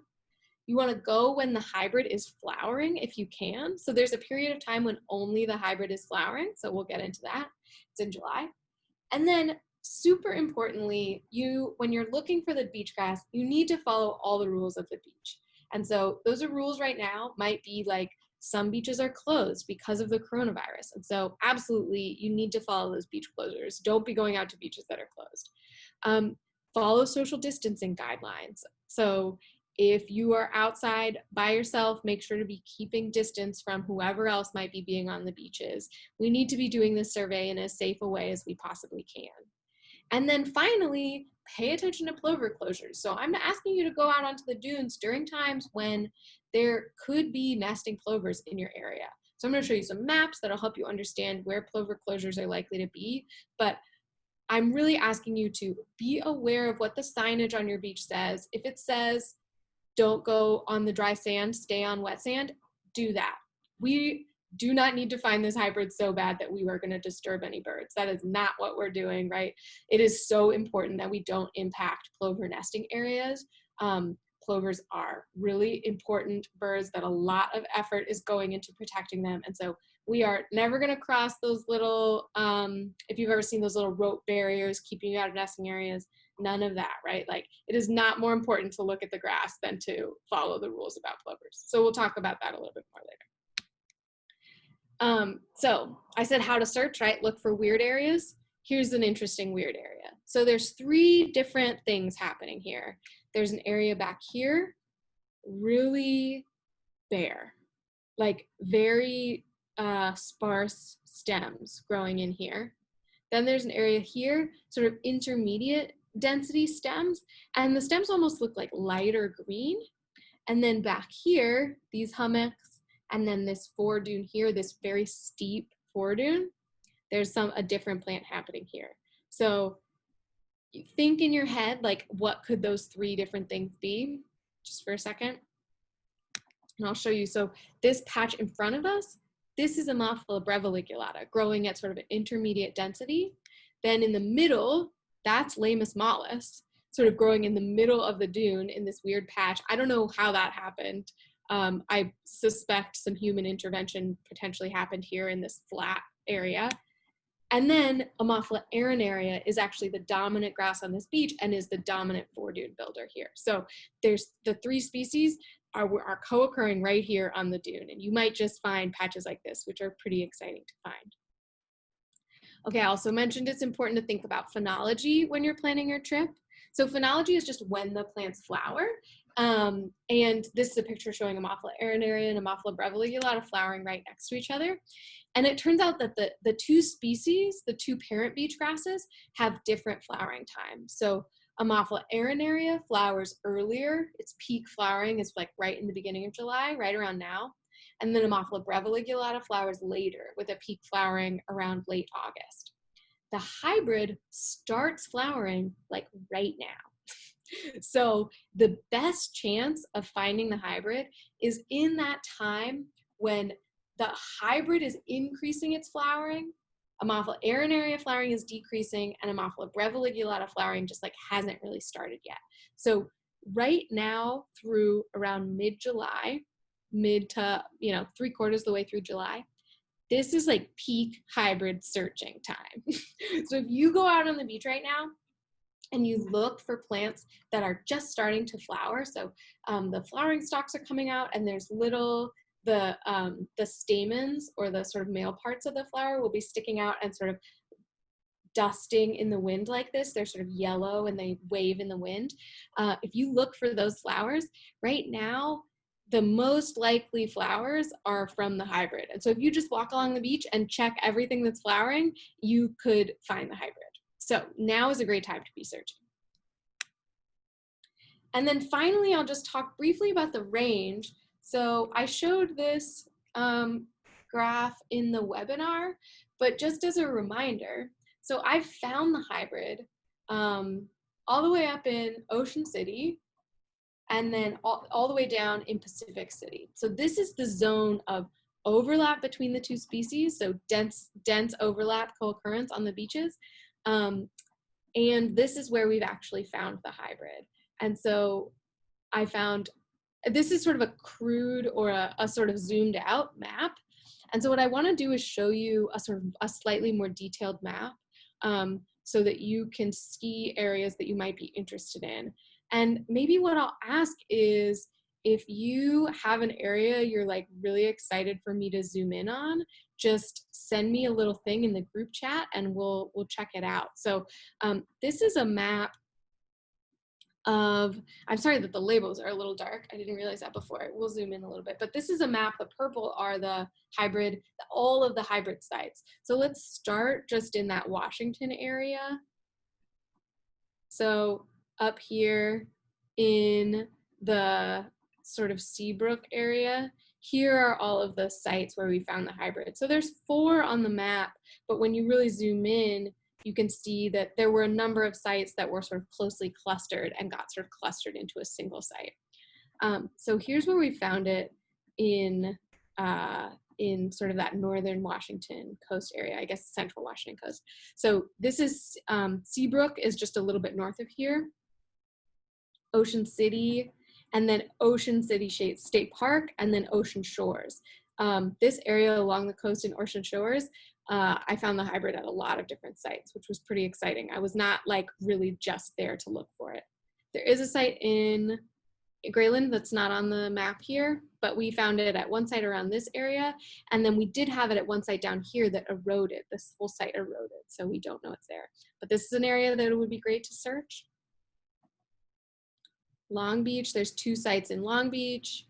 You want to go when the hybrid is flowering if you can. So there's a period of time when only the hybrid is flowering, so we'll get into that. It's in July. And then super importantly, when you're looking for the beach grass, you need to follow all the rules of the beach. And so those are rules right now might be like some beaches are closed because of the coronavirus. And so absolutely, you need to follow those beach closures. Don't be going out to beaches that are closed. Follow social distancing guidelines. So if you are outside by yourself, make sure to be keeping distance from whoever else might be being on the beaches. We need to be doing this survey in as safe a way as we possibly can. And then finally, pay attention to plover closures. So I'm asking you to go out onto the dunes during times when there could be nesting plovers in your area. So I'm going to show you some maps that'll help you understand where plover closures are likely to be. But I'm really asking you to be aware of what the signage on your beach says. If it says, don't go on the dry sand, stay on wet sand, do that. We do not need to find this hybrid so bad that we were going to disturb any birds. That is not what we're doing, right? It is so important that we don't impact plover nesting areas. Plovers are really important birds that a lot of effort is going into protecting them. And so we are never going to cross those little, if you've ever seen those little rope barriers keeping you out of nesting areas, none of that, right? Like, it is not more important to look at the grass than to follow the rules about plovers. So we'll talk about that a little bit more later. So I said how to search, right? Look for weird areas. Here's an interesting weird area. So there's 3 different things happening here. There's an area back here, really bare, like very sparse stems growing in here. Then there's an area here, sort of intermediate density stems, and the stems almost look like lighter green. And then back here, these hummocks, and then this foredune here, this very steep foredune, there's a different plant happening here. So you think in your head, like, what could those 3 different things be? Just for a second. And I'll show you. So this patch in front of us, this is Ammophila breviligulata growing at sort of an intermediate density. Then in the middle, that's Lamus mollis, sort of growing in the middle of the dune in this weird patch. I don't know how that happened. I suspect some human intervention potentially happened here in this flat area. And then Ammophila arenaria is actually the dominant grass on this beach and is the dominant foredune builder here. So there's the 3 species are co-occurring right here on the dune. And you might just find patches like this, which are pretty exciting to find. Okay, I also mentioned it's important to think about phenology when you're planning your trip. So phenology is just when the plants flower. And this is a picture showing Ammophila arenaria and Ammophila breviligulata flowering right next to each other. And it turns out that the 2 species, the 2 parent beach grasses, have different flowering times. So Ammophila arenaria flowers earlier. Its peak flowering is like right in the beginning of July, right around now. And then Ammophila breviligulata flowers later with a peak flowering around late August. The hybrid starts flowering like right now. So the best chance of finding the hybrid is in that time when the hybrid is increasing its flowering, Ammophila arenaria flowering is decreasing, and Ammophila breviligulata flowering just like hasn't really started yet. So right now through around mid-July, mid to, 3/4 of the way through July, this is like peak hybrid searching time. So if you go out on the beach right now and you look for plants that are just starting to flower, so the flowering stalks are coming out and there's the stamens or the sort of male parts of the flower will be sticking out and sort of dusting in the wind like this. They're sort of yellow and they wave in the wind. If you look for those flowers, right now, the most likely flowers are from the hybrid. And so if you just walk along the beach and check everything that's flowering, you could find the hybrid. So now is a great time to be searching. And then finally, I'll just talk briefly about the range. So I showed this graph in the webinar, but just as a reminder, so I found the hybrid all the way up in Ocean City, and then all the way down in Pacific City. So this is the zone of overlap between the two species, so dense overlap co-occurrence on the beaches. And this is where we've actually found the hybrid. And so I found, this is sort of a crude or a sort of zoomed out map. And so what I want to do is show you a slightly more detailed map so that you can see areas that you might be interested in. And maybe what I'll ask is, if you have an area you're like really excited for me to zoom in on, just send me a little thing in the group chat and we'll check it out. So this is a map of, I'm sorry that the labels are a little dark. I didn't realize that before. We'll zoom in a little bit, but this is a map. The purple are the hybrid, all of the hybrid sites. So let's start just in that Washington area. So up here in the sort of Seabrook area, here are all of the sites where we found the hybrid. So there's 4 on the map, but when you really zoom in, you can see that there were a number of sites that were sort of closely clustered and got sort of clustered into a single site. So here's where we found it in sort of that northern Washington coast area, I guess central Washington coast. So this is, Seabrook is just a little bit north of here. Ocean City, and then Ocean City State Park, and then Ocean Shores. This area along the coast in Ocean Shores, I found the hybrid at a lot of different sites, which was pretty exciting. I was not like really just there to look for it. There is a site in Grayland that's not on the map here, but we found it at one site around this area, and then we did have it at one site down here that eroded. This whole site eroded, so we don't know it's there. But this is an area that would be great to search. Long Beach, there's 2 sites in Long Beach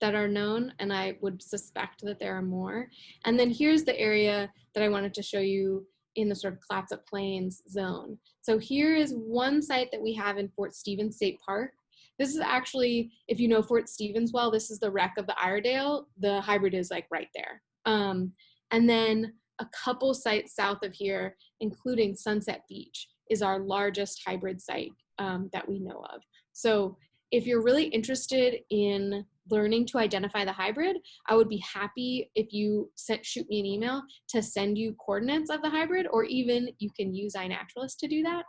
that are known, and I would suspect that there are more. And then here's the area that I wanted to show you in the sort of Clatsop Plains zone. So here is one site that we have in Fort Stevens State Park. This is actually, if you know Fort Stevens well, this is the wreck of the Iredale. The hybrid is like right there. And then a couple sites south of here, including Sunset Beach, is our largest hybrid site that we know of. So if you're really interested in learning to identify the hybrid, I would be happy if you shoot me an email to send you coordinates of the hybrid, or even you can use iNaturalist to do that.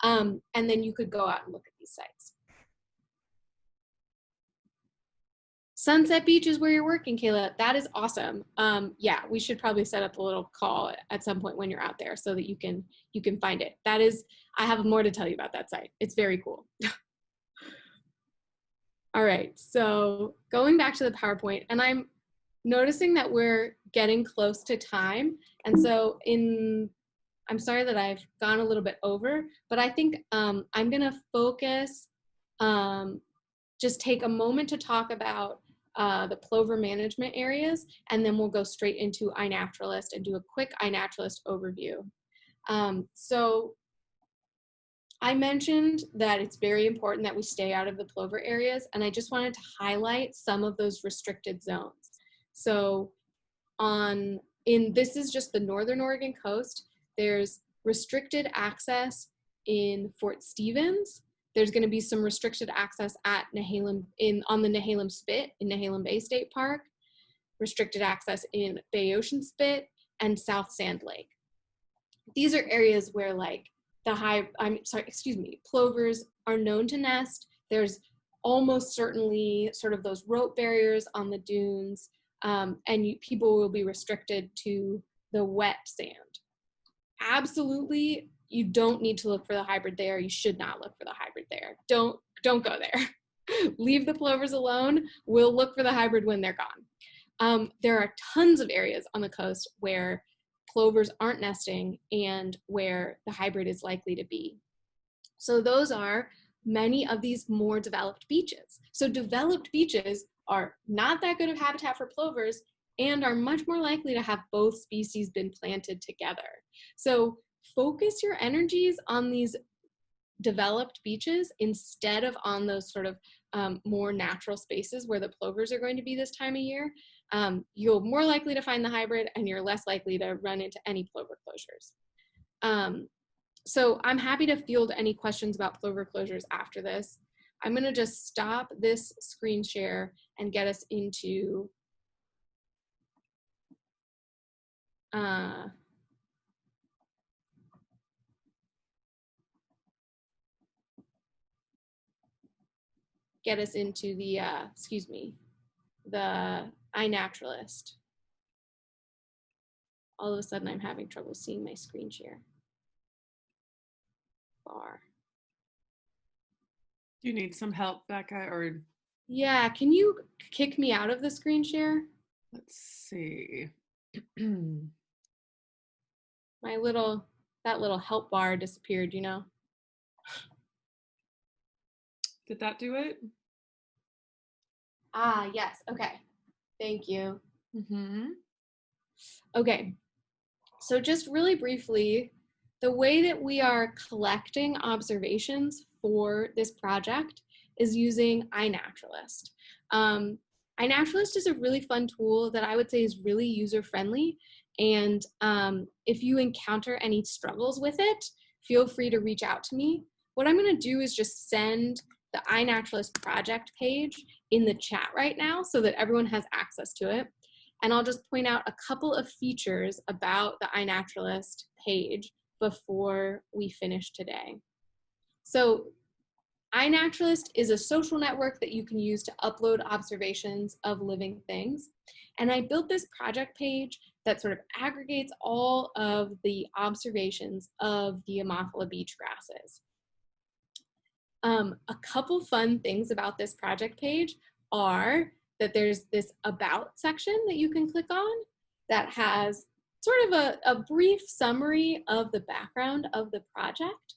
And then you could go out and look at these sites. Sunset Beach is where you're working, Kayla. That is awesome. Yeah, we should probably set up a little call at some point when you're out there so that you can find it. That is, I have more to tell you about that site. It's very cool. All right, so going back to the PowerPoint, and I'm noticing that we're getting close to time. And so I'm sorry that I've gone a little bit over, but I think I'm gonna focus, just take a moment to talk about the plover management areas, and then we'll go straight into iNaturalist and do a quick iNaturalist overview. So I mentioned that it's very important that we stay out of the plover areas, and I just wanted to highlight some of those restricted zones. So this is just the northern Oregon coast. There's restricted access in Fort Stevens. There's going to be some restricted access at Nehalem on the Nehalem Spit in Nehalem Bay State Park, restricted access in Bay Ocean Spit, and South Sand Lake. These are areas where like plovers are known to nest. There's almost certainly sort of those rope barriers on the dunes, and people will be restricted to the wet sand. Absolutely, you don't need to look for the hybrid there. You should not look for the hybrid there. Don't go there. Leave the plovers alone. We'll look for the hybrid when they're gone. There are tons of areas on the coast where plovers aren't nesting and where the hybrid is likely to be. So those are many of these more developed beaches. So developed beaches are not that good of habitat for plovers and are much more likely to have both species been planted together. So focus your energies on these developed beaches instead of on those sort of more natural spaces where the plovers are going to be this time of year. You're more likely to find the hybrid and you're less likely to run into any plover closures. So I'm happy to field any questions about plover closures after this. I'm gonna just stop this screen share and get us into the, the iNaturalist. All of a sudden I'm having trouble seeing my screen share bar. Do you need some help, Becca, or? Yeah, can you kick me out of the screen share? Let's see. That little help bar disappeared, you know? Did that do it? Ah, yes, okay. Thank you. Mm-hmm. Okay, so just really briefly, the way that we are collecting observations for this project is using iNaturalist. iNaturalist is a really fun tool that I would say is really user-friendly. And if you encounter any struggles with it, feel free to reach out to me. What I'm gonna do is just send the iNaturalist project page in the chat right now so that everyone has access to it. And I'll just point out a couple of features about the iNaturalist page before we finish today. So iNaturalist is a social network that you can use to upload observations of living things. And I built this project page that sort of aggregates all of the observations of the Ammophila beach grasses. A couple fun things about this project page are that there's this about section that you can click on that has sort of a brief summary of the background of the project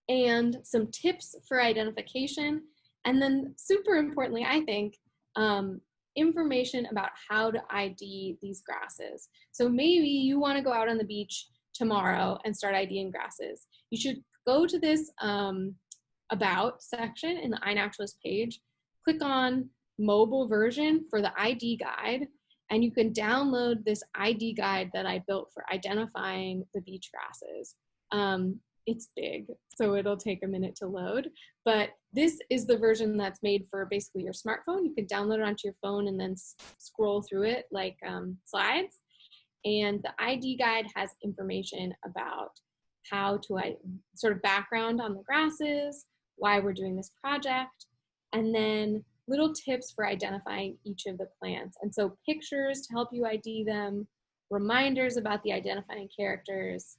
and some tips for identification. And then super importantly, I think, information about how to ID these grasses. So maybe you want to go out on the beach tomorrow and start IDing grasses. You should go to this about section in the iNaturalist page, click on mobile version for the ID guide, and you can download this ID guide that I built for identifying the beach grasses. It's big, so it'll take a minute to load, but this is the version that's made for basically your smartphone. You can download it onto your phone and then scroll through it like slides. And the ID guide has information about how to sort of background on the grasses, why we're doing this project, and then little tips for identifying each of the plants. And so pictures to help you ID them, reminders about the identifying characters,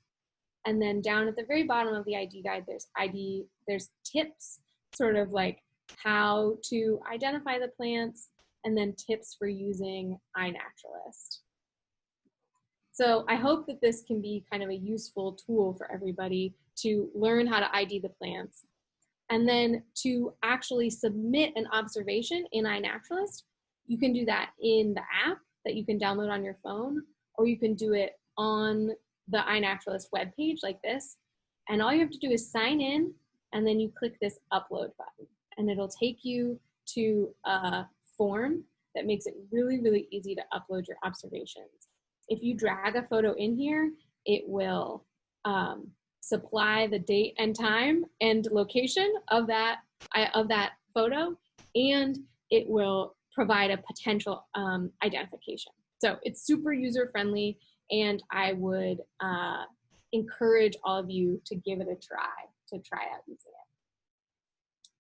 and then down at the very bottom of the ID guide, there's tips, sort of like how to identify the plants, and then tips for using iNaturalist. So I hope that this can be kind of a useful tool for everybody to learn how to ID the plants. And then to actually submit an observation in iNaturalist, you can do that in the app that you can download on your phone, or you can do it on the iNaturalist webpage like this. And all you have to do is sign in, and then you click this upload button, and it'll take you to a form that makes it really, really easy to upload your observations. If you drag a photo in here, it will supply the date and time and location of that photo, and it will provide a potential identification. So it's super user friendly, and I would encourage all of you to give it a try, to try out using it.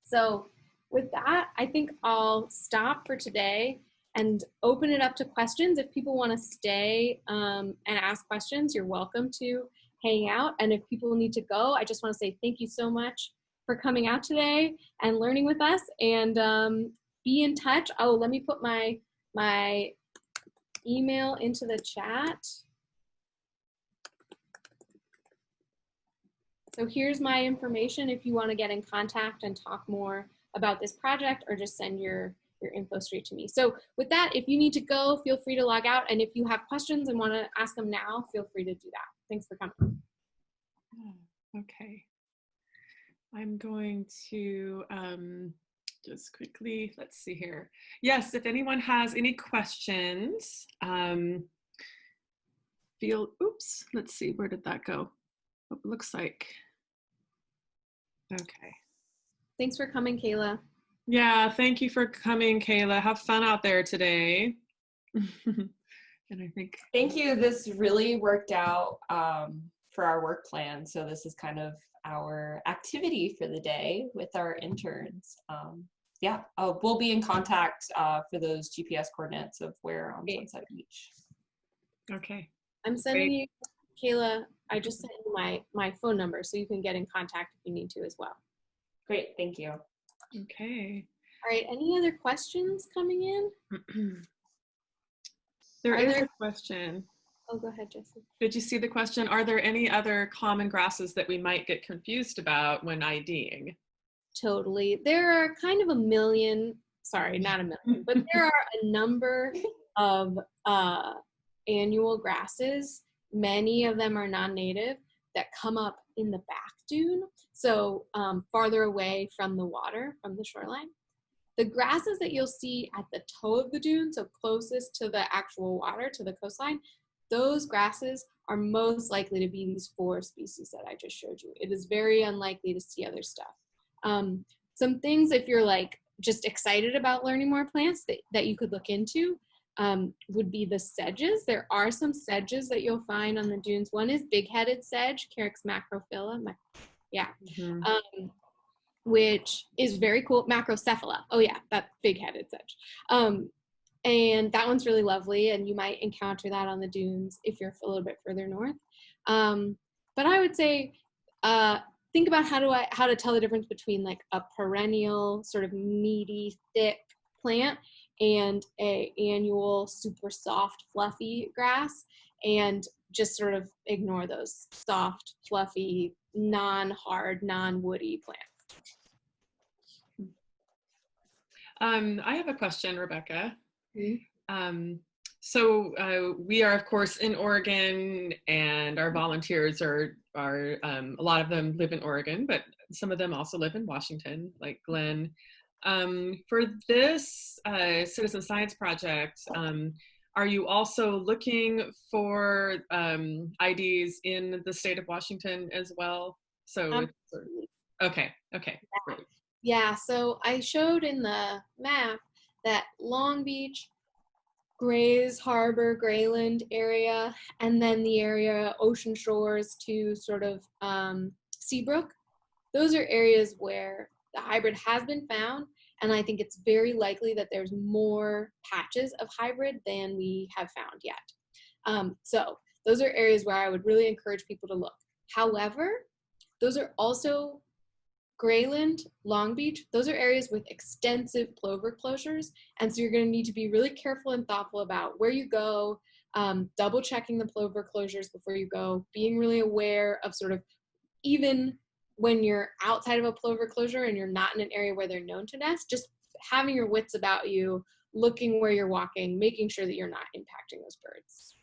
So with that, I think I'll stop for today and open it up to questions. If people want to stay and ask questions, you're welcome to hang out. And if people need to go, I just want to say thank you so much for coming out today and learning with us, and be in touch. Oh, let me put my email into the chat. So here's my information if you want to get in contact and talk more about this project, or just send your info straight to me. So with that, if you need to go, feel free to log out. And if you have questions and want to ask them now, feel free to do that. Thanks for coming. Okay. I'm going to just quickly, let's see here. Yes, if anyone has any questions, oops, let's see, where did that go? Oh, it looks like, okay. Thanks for coming, Kayla. Yeah, thank you for coming, Kayla. Have fun out there today. And I think. Thank you. This really worked out for our work plan. So this is kind of our activity for the day with our interns. Yeah, we'll be in contact for those GPS coordinates of where on Sunset Beach. Okay. I'm sending you, Kayla, I just sent you my phone number so you can get in contact if you need to as well. Great, thank you. Okay. All right, any other questions coming in? There is a question. Oh, go ahead, Jesse. Did you see the question? Are there any other common grasses that we might get confused about when IDing? Totally. There are kind of a million, sorry, not a million, but there are a number of annual grasses. Many of them are non-native that come up in the back dune, so farther away from the water, from the shoreline. The grasses that you'll see at the toe of the dune, so closest to the actual water, to the coastline, those grasses are most likely to be these 4 species that I just showed you. It is very unlikely to see other stuff. Some things, if you're like just excited about learning more plants that you could look into, would be the sedges. There are some sedges that you'll find on the dunes. One is big-headed sedge, Carex macrophylla. Yeah. Mm-hmm. Which is very cool. Macrocephala. Oh yeah, that big-headed sedge. And that one's really lovely, and you might encounter that on the dunes if you're a little bit further north. But I would say, think about how to tell the difference between like a perennial, sort of meaty, thick plant and a annual, super soft, fluffy grass, and just sort of ignore those soft, fluffy, non-hard, non-woody plants. I have a question, Rebecca. Mm-hmm. So we are, of course, in Oregon, and our volunteers are a lot of them live in Oregon, but some of them also live in Washington, like Glenn. For this citizen science project, are you also looking for IDs in the state of Washington as well? So, okay, great. Yeah, so I showed in the map that Long Beach, Grays Harbor, Grayland area, and then the area Ocean Shores to sort of Seabrook. Those are areas where the hybrid has been found, and I think it's very likely that there's more patches of hybrid than we have found yet. So those are areas where I would really encourage people to look. However, those are also Grayland, Long Beach, those are areas with extensive plover closures, and so you're going to need to be really careful and thoughtful about where you go, double checking the plover closures before you go, being really aware of sort of, even when you're outside of a plover closure and you're not in an area where they're known to nest, just having your wits about you, looking where you're walking, making sure that you're not impacting those birds.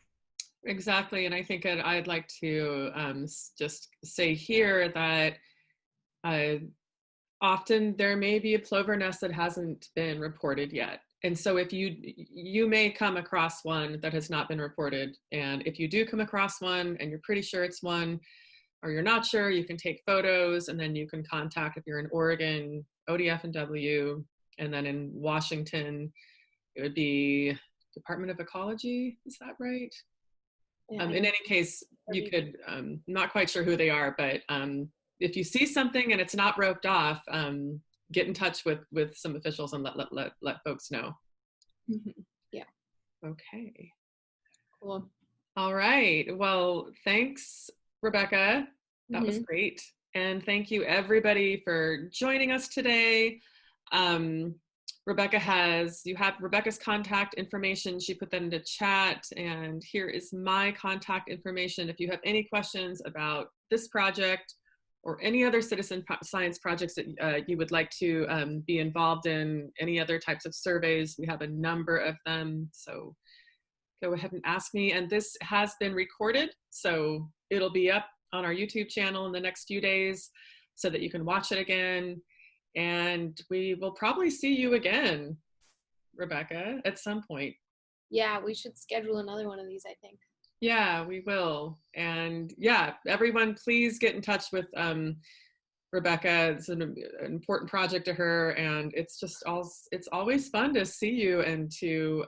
Exactly, and I think I'd like to just say here that often there may be a plover nest that hasn't been reported yet. And so if you may come across one that has not been reported, and if you do come across one and you're pretty sure it's one, or you're not sure, you can take photos, and then you can contact, if you're in Oregon, ODF&W, and then in Washington, it would be Department of Ecology. Is that right? Yeah, In any case, you could, not quite sure who they are, but if you see something and it's not roped off, get in touch with some officials and let folks know. Yeah. Okay. Cool. All right. Well, thanks, Rebecca. That was great. And thank you everybody for joining us today. You have Rebecca's contact information. She put that into chat, and here is my contact information. If you have any questions about this project or any other citizen science projects that you would like to be involved in, any other types of surveys, we have a number of them. So go ahead and ask me. And this has been recorded, so it'll be up on our YouTube channel in the next few days so that you can watch it again. And we will probably see you again, Rebecca, at some point. Yeah, we should schedule another one of these, I think. Yeah, we will. And yeah, everyone, please get in touch with Rebecca. It's an important project to her, and it's always fun to see you and to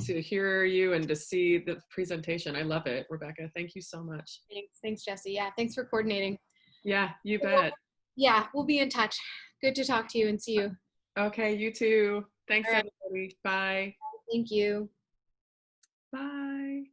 hear you and to see the presentation. I love it, Rebecca. Thank you so much. Thanks, Jessie. Yeah, thanks for coordinating. Yeah, you bet. Yeah, we'll be in touch. Good to talk to you and see you. Okay, you too. Thanks, All right. everybody. Bye. Thank you. Bye.